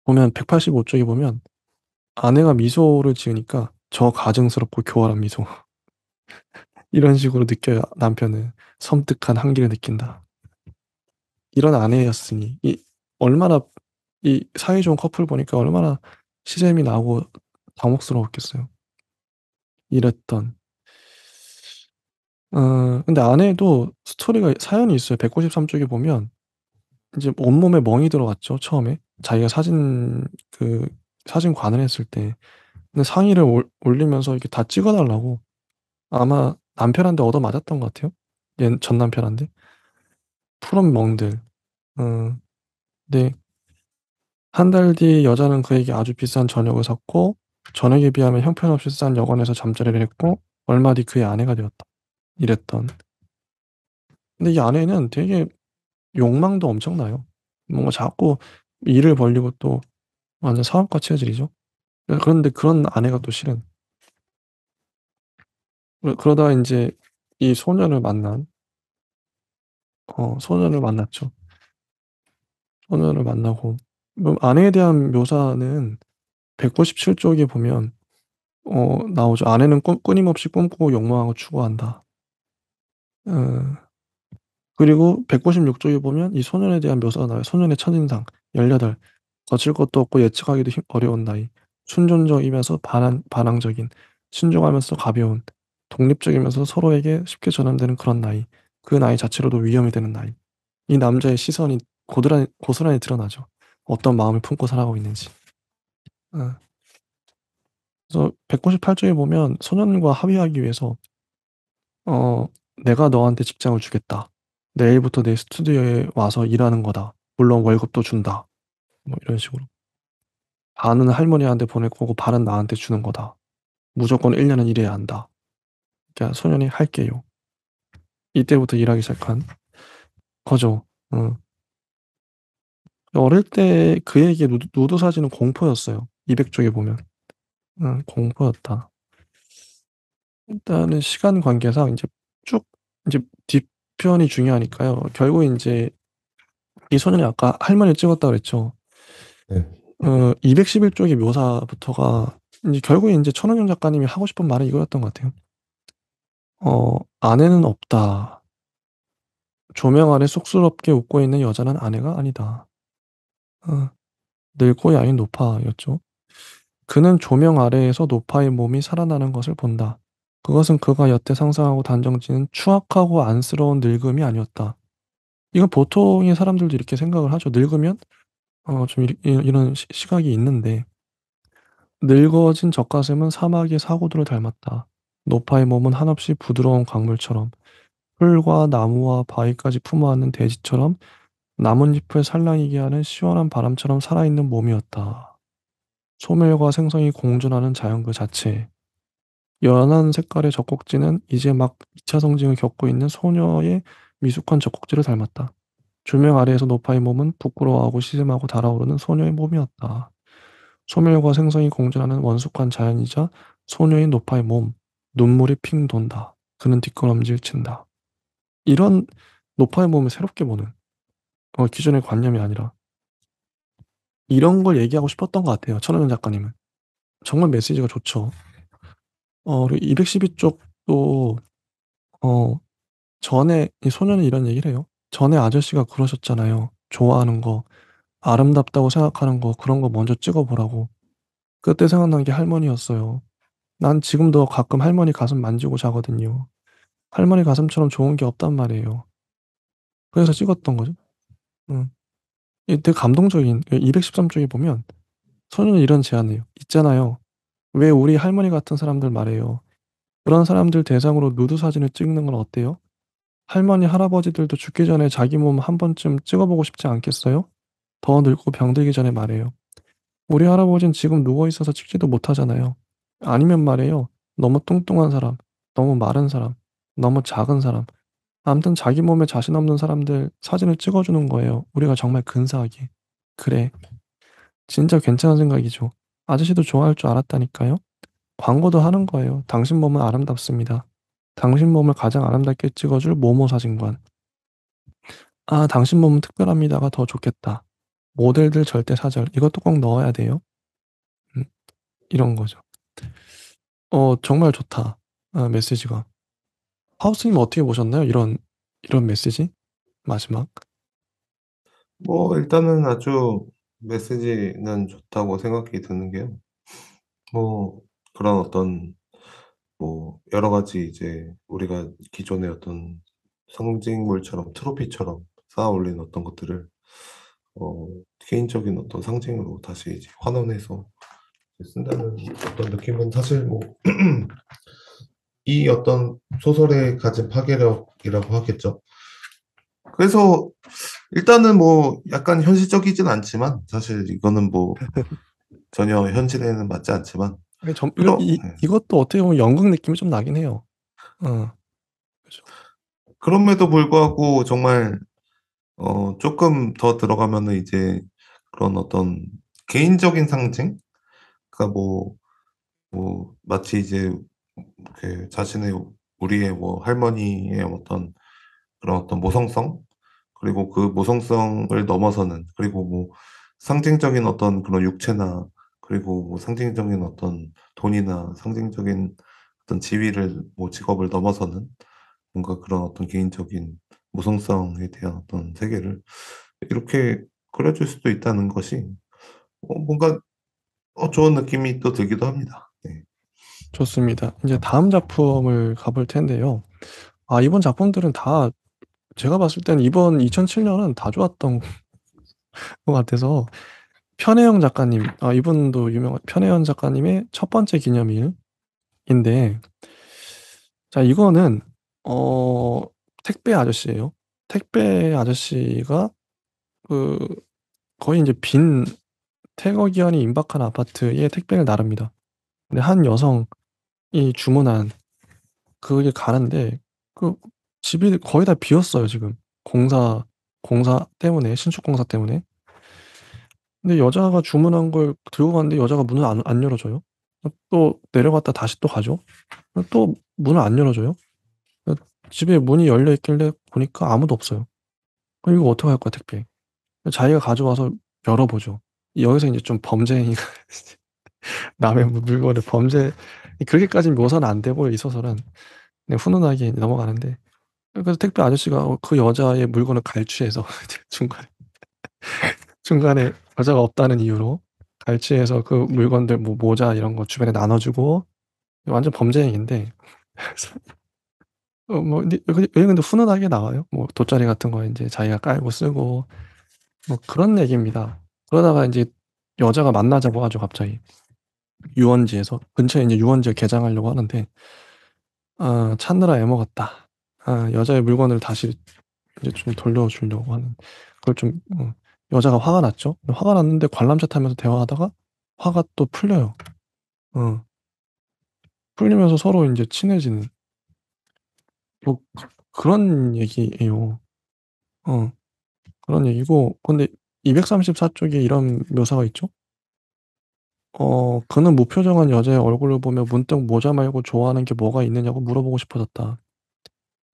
보면 185쪽에 보면 아내가 미소를 지으니까 저 가증스럽고 교활한 미소. 이런 식으로 느껴요. 남편은 섬뜩한 한기를 느낀다. 이런 아내였으니 얼마나 이 사이좋은 커플 보니까 얼마나 시샘이 나고 당혹스러웠겠어요. 이랬던. 근데 아내도 스토리가 사연이 있어요. 193쪽에 보면 이제 온몸에 멍이 들어갔죠. 처음에 자기가 사진관을 했을 때. 근데 상의를 올리면서 이렇게 다 찍어달라고 아마 남편한테 얻어맞았던 것 같아요. 전 남편한테. 푸른 멍들. 어, 네. 한 달 뒤 여자는 그에게 아주 비싼 저녁을 샀고 저녁에 비하면 형편없이 싼 여관에서 잠자리를 했고 얼마 뒤 그의 아내가 되었다. 이랬던. 근데 이 아내는 되게 욕망도 엄청나요. 뭔가 자꾸 일을 벌리고 또 완전 사업가 체질이죠. 그런데 그런 아내가 또 싫은. 그러다가 인제 이 소년을 만났죠. 소년을 만나고 아내에 대한 묘사는 197쪽에 보면 나오죠. "아내는 끊임없이 꿈꾸고 욕망하고 추구한다." 어 그리고 196쪽에 보면 이 소년에 대한 묘사가 나와요. 소년의 첫인상 18 거칠 것도 없고 예측하기도 어려운 나이. 순종적이면서 반항적인, 신중하면서 가벼운, 독립적이면서 서로에게 쉽게 전환되는 그런 나이. 그 나이 자체로도 위험이 되는 나이. 이 남자의 시선이 고스란히 드러나죠. 어떤 마음을 품고 살아가고 있는지. 어. 그래서 198쪽에 보면 소년과 합의하기 위해서 어 "내가 너한테 직장을 주겠다." 내일부터 내 스튜디오에 와서 일하는 거다. 물론 월급도 준다. 뭐 이런 식으로. 반은 할머니한테 보낼 거고 반은 나한테 주는 거다. 무조건 1년은 일해야 한다. 그러니까 소년이 할게요. 이때부터 일하기 시작한 거죠. 응. 어릴 때 그에게 누드 사진은 공포였어요. 200쪽에 보면. 응, 공포였다. 일단은 시간 관계상 이제 쭉 이제 뒤편이 중요하니까요. 결국 이제 이 소년이 아까 할머니를 찍었다 그랬죠. 네. 211쪽의 묘사부터가 이제 결국에 이제 천원영 작가님이 하고 싶은 말은 이거였던 것 같아요. 아내는 없다. 조명 아래 쑥스럽게 웃고 있는 여자는 아내가 아니다. 어, 늙고 야윈 노파였죠. 그는 조명 아래에서 노파의 몸이 살아나는 것을 본다. 그것은 그가 여태 상상하고 단정지은 추악하고 안쓰러운 늙음이 아니었다. 이건 보통의 사람들도 이렇게 생각을 하죠. 늙으면 좀 이런 시각이 있는데 늙어진 젖가슴은 사마귀의 사고들을 닮았다. 노파의 몸은 한없이 부드러운 광물처럼 풀과 나무와 바위까지 품어안는 대지처럼 나뭇잎을 살랑이게 하는 시원한 바람처럼 살아있는 몸이었다. 소멸과 생성이 공존하는 자연 그 자체. 연한 색깔의 젖꼭지는 이제 막 2차 성징을 겪고 있는 소녀의 미숙한 젖꼭지를 닮았다. 조명 아래에서 노파의 몸은 부끄러워하고 시샘하고 달아오르는 소녀의 몸이었다. 소멸과 생성이 공존하는 원숙한 자연이자 소녀인 노파의 몸, 눈물이 핑 돈다. 그는 뒷걸음질 친다. 이런 노파의 몸을 새롭게 보는 기존의 관념이 아니라 이런 걸 얘기하고 싶었던 것 같아요. 천원영 작가님은. 정말 메시지가 좋죠. 그리고 212쪽도 전에 이 소년은 이런 얘기를 해요. 전에 아저씨가 그러셨잖아요. 좋아하는 거, 아름답다고 생각하는 거, 그런 거 먼저 찍어보라고. 그때 생각난 게 할머니였어요. 난 지금도 가끔 할머니 가슴 만지고 자거든요. 할머니 가슴처럼 좋은 게 없단 말이에요. 그래서 찍었던 거죠. 응. 이때 감동적인 213쪽에 보면 소년은 이런 제안해요. 있잖아요. 왜 우리 할머니 같은 사람들 말해요. 그런 사람들 대상으로 누드 사진을 찍는 건 어때요? 할머니, 할아버지들도 죽기 전에 자기 몸 한 번쯤 찍어보고 싶지 않겠어요? 더 늙고 병들기 전에 말해요. 우리 할아버진 지금 누워있어서 찍지도 못하잖아요. 아니면 말이에요. 너무 뚱뚱한 사람, 너무 마른 사람, 너무 작은 사람. 아무튼 자기 몸에 자신 없는 사람들 사진을 찍어주는 거예요. 우리가 정말 근사하게. 그래. 진짜 괜찮은 생각이죠. 아저씨도 좋아할 줄 알았다니까요. 광고도 하는 거예요. 당신 몸은 아름답습니다. 당신 몸을 가장 아름답게 찍어줄 모모 사진관. 아, 당신 몸은 특별합니다가 더 좋겠다. 모델들 절대 사절. 이것도 꼭 넣어야 돼요. 음, 이런 거죠. 정말 좋다. 메시지가. 하우스님 어떻게 보셨나요? 이런 메시지? 마지막. 뭐 일단은 아주 메시지는 좋다고 생각이 드는 게요. 뭐 그런 어떤 뭐 여러 가지 이제 우리가 기존의 어떤 상징물처럼 트로피처럼 쌓아 올린 어떤 것들을 어 개인적인 어떤 상징으로 다시 이제 환원해서 쓴다는 어떤 느낌은 사실 뭐 이 어떤 소설의 가진 파괴력이라고 하겠죠. 그래서 일단은 뭐 약간 현실적이진 않지만 사실 이거는 뭐 전혀 현실에는 맞지 않지만 이것도 어떻게 보면 연극 느낌이 좀 나긴 해요. 어, 그죠. 그럼에도 불구하고 정말 조금 더 들어가면은 이제 그런 어떤 개인적인 상징? 그러니까 뭐 마치 이제 그 자신의 우리의 뭐 할머니의 어떤 그런 어떤 모성성 그리고 그 모성성을 넘어서는 그리고 뭐 상징적인 어떤 그런 육체나 그리고 뭐 상징적인 어떤 돈이나 상징적인 어떤 지위를 뭐 직업을 넘어서는 뭔가 그런 어떤 개인적인 모성성에 대한 어떤 세계를 이렇게 그려줄 수도 있다는 것이 뭔가 좋은 느낌이 또 들기도 합니다. 네. 좋습니다. 이제 다음 작품을 가볼 텐데요. 이번 작품들은 다 제가 봤을 때는 이번 2007년은 다 좋았던 것 같아서 편혜영 작가님, 이분도 유명한 편혜영 작가님의 첫 번째 기념일인데, 자, 이거는, 택배 아저씨예요. 택배 아저씨가 그 거의 이제 빈 퇴거 기한이 임박한 아파트에 택배를 나릅니다. 근데 한 여성이 주문한 그게 가는데 그 집이 거의 다 비었어요 지금. 공사 때문에 신축 공사 때문에. 근데 여자가 주문한 걸 들고 갔는데 여자가 문을 안 열어줘요. 또 내려갔다 다시 또 가죠. 또 문을 안 열어줘요. 집에 문이 열려 있길래 보니까 아무도 없어요. 그럼 이거 어떡할 거야 택배. 자기가 가져와서 열어보죠. 여기서 이제 좀 범죄행위가 남의 물건을 그렇게까지 묘사는 안 되고 이 소설은 그냥 훈훈하게 넘어가는데 그래서 택배 아저씨가 그 여자의 물건을 갈취해서 중간에 여자가 없다는 이유로 갈취해서 그 물건들 뭐 모자 이런 거 주변에 나눠주고 완전 범죄행위인데 뭐 근데 훈훈하게 나와요. 뭐 돗자리 같은 거 이제 자기가 깔고 쓰고 뭐 그런 얘기입니다. 그러다가 이제 여자가 만나자고 하죠 갑자기 유원지에서 근처에 이제 유원지를 개장하려고 하는데 찾느라 애먹었다. 여자의 물건을 다시 이제 좀 돌려주려고 하는 그걸 좀 여자가 화가 났죠. 화가 났는데 관람차 타면서 대화하다가 화가 또 풀려요. 어, 풀리면서 서로 이제 친해지는 뭐 그런 얘기예요. 어, 그런 얘기고 근데 234쪽에 이런 묘사가 있죠. 그는 무표정한 여자의 얼굴을 보며 문득 모자 말고 좋아하는 게 뭐가 있느냐고 물어보고 싶어졌다.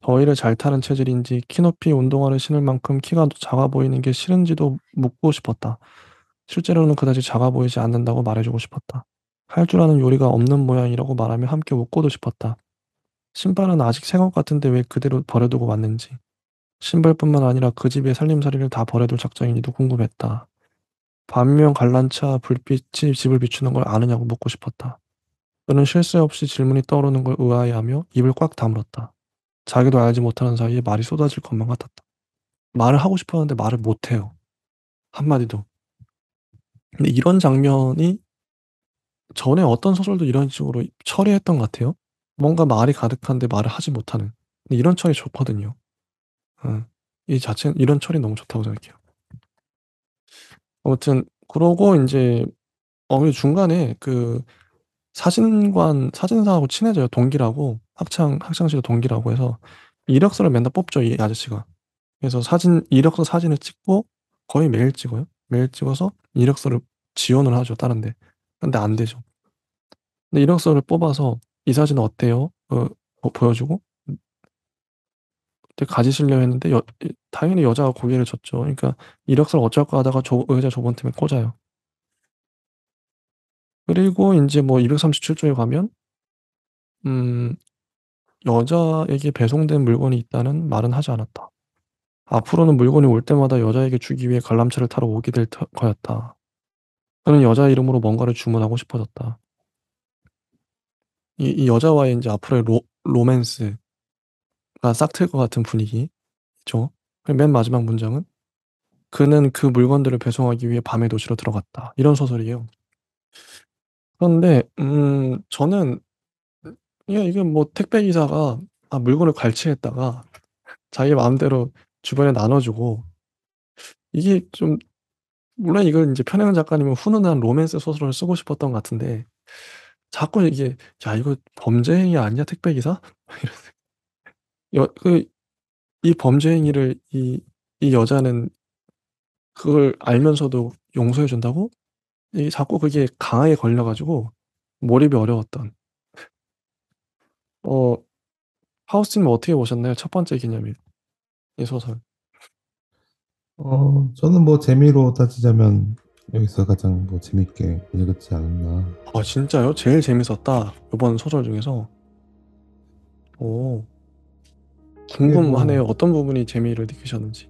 더위를 잘 타는 체질인지 키높이 운동화를 신을 만큼 키가 작아 보이는 게 싫은지도 묻고 싶었다. 실제로는 그다지 작아 보이지 않는다고 말해주고 싶었다. 할 줄 아는 요리가 없는 모양이라고 말하며 함께 웃고도 싶었다. 신발은 아직 새 것 같은데 왜 그대로 버려두고 왔는지. 신발뿐만 아니라 그 집의 살림살이를 다 버려둘 작정인지도 궁금했다. 밤이면 관람차 불빛이 집을 비추는 걸 아느냐고 묻고 싶었다. 그는 쉴 새 없이 질문이 떠오르는 걸 의아해하며 입을 꽉 다물었다. 자기도 알지 못하는 사이에 말이 쏟아질 것만 같았다. 말을 하고 싶었는데 말을 못해요. 한마디도. 근데 이런 장면이 전에 어떤 소설도 이런 식으로 처리했던 것 같아요. 뭔가 말이 가득한데 말을 하지 못하는. 근데 이런 처리 좋거든요. 어. 이 자체는 이런 처리 너무 좋다고 생각해요. 아무튼 그러고 인제 이 중간에 그 사진사하고 친해져요. 동기라고. 학창 시절 동기라고 해서 이력서를 맨날 뽑죠, 이 아저씨가. 그래서 이력서 사진을 찍고 거의 매일 찍어요. 매일 찍어서 이력서를 지원을 하죠, 다른 데. 근데 안 되죠. 근데 이력서를 뽑아서 "이 사진은 어때요?" 보여주고 "되게 가지실래요?" 했는데 당연히 여자가 고개를 젓죠. 그러니까 이력서를 어쩔까 하다가 의자 좁은 틈에 꽂아요. 그리고 인제 뭐 237 쪽에 가면 음 여자에게 배송된 물건이 있다는 말은 하지 않았다. 앞으로는 물건이 올 때마다 여자에게 주기 위해 관람차를 타러 오게 될 거였다. 그는 여자 이름으로 뭔가를 주문하고 싶어졌다. 이 여자와의 인제 앞으로의 로맨스가 싹 틀 것 같은 분위기죠. 그리고 맨 마지막 문장은 "그는 그 물건들을 배송하기 위해 밤의 도시로 들어갔다." 이런 소설이에요. 그런데 저는 이게 뭐 택배 기사가 물건을 갈취했다가 자기 마음대로 주변에 나눠 주고 이게 좀 물론 이걸 인제 편혜영 작가님은 훈훈한 로맨스 소설을 쓰고 싶었던 것 같은데 자꾸 이게 '야 이거 범죄 행위 아니야 택배 기사?' 이런 여 그 이 범죄 행위를 이 여자는 그걸 알면서도 용서해 준다고? 이게 자꾸 그게 강하게 걸려 가지고 몰입이 어려웠던. 어 하우스님 어떻게 보셨나요? 첫 번째 기념일 이 소설. 저는 뭐 재미로 따지자면 여기서 가장 뭐 재밌게 읽었지 않았나. 진짜요? 제일 재밌었다. 요번 소설 중에서. 오. 그게 뭐 궁금하네요. 어떤 부분이 재미를 느끼셨는지.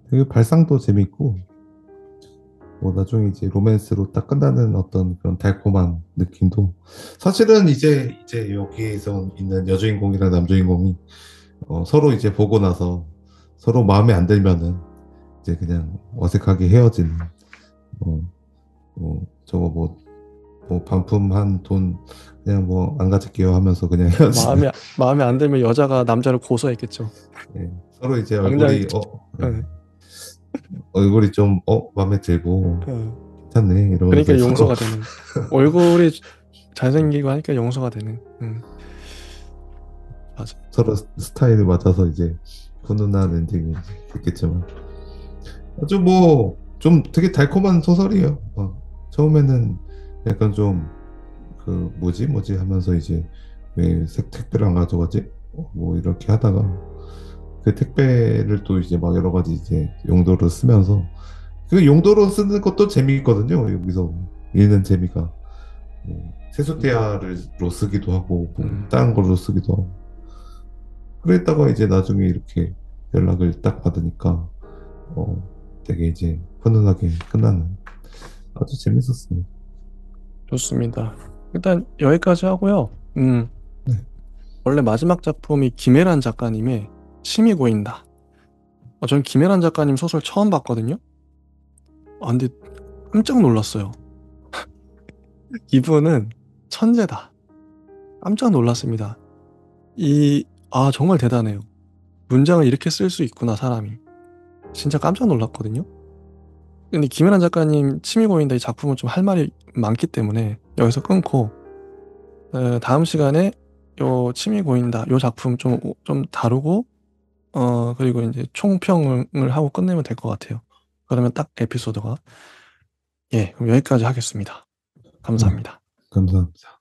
되게 발상도 재밌고 뭐 나중에 이제 로맨스로 딱 끝나는 어떤 그런 달콤한 느낌도 사실은 이제 여기에서 있는 여주인공이랑 남주인공이 서로 이제 보고 나서 서로 마음에 안 들면은 이제 그냥 어색하게 헤어진 저거 뭐 반품한 돈 그냥 뭐 안 가질게요 하면서 그냥 헤어지는 마음에 안 들면 여자가 남자를 고소했겠죠. 예. 서로 이제 당장 어, 얼굴이 좀 마음에 들고 괜찮네 이러면 그러니까 이제 서로 용서가 되는. 얼굴이 잘생기고 하니까 용서가 되는. 맞아. 서로 스타일에 맞아서 이제 훈훈한 엔딩이 있겠지만 아주 뭐 좀 되게 달콤한 소설이에요. 처음에는 약간 좀 그 뭐지 하면서 이제 왜 택배를 안 가져가지? 뭐 이렇게 하다가 그 택배를 또 이제 막 여러 가지 이제 용도로 쓰면서 그 용도로 쓰는 것도 재미있거든요. 여기서 읽는 재미가 뭐 세숫대야로 쓰기도 하고 뭐 음, 다른 걸로 쓰기도 하고 그랬다가 이제 나중에 이렇게 연락을 딱 받으니까 되게 이제 훈훈하게 끝나는 아주 재밌었습니다. 좋습니다. 일단 여기까지 하고요. 네. 원래 마지막 작품이 김혜란 작가님의 침이 고인다. 전 김혜란 작가님 소설 처음 봤거든요. 근데 깜짝 놀랐어요. 이분은 천재다. 깜짝 놀랐습니다. 정말 대단해요. 문장을 이렇게 쓸 수 있구나, 사람이. 진짜 깜짝 놀랐거든요. 근데 김혜란 작가님 침이 고인다 이 작품은 좀 할 말이 많기 때문에 여기서 끊고 다음 시간에 요 침이 고인다 요 작품 좀 다루고 그리고 이제 총평을 하고 끝내면 될 것 같아요. 그러면 딱 에피소드가 그럼 여기까지 하겠습니다. 네, 감사합니다. 감사합니다.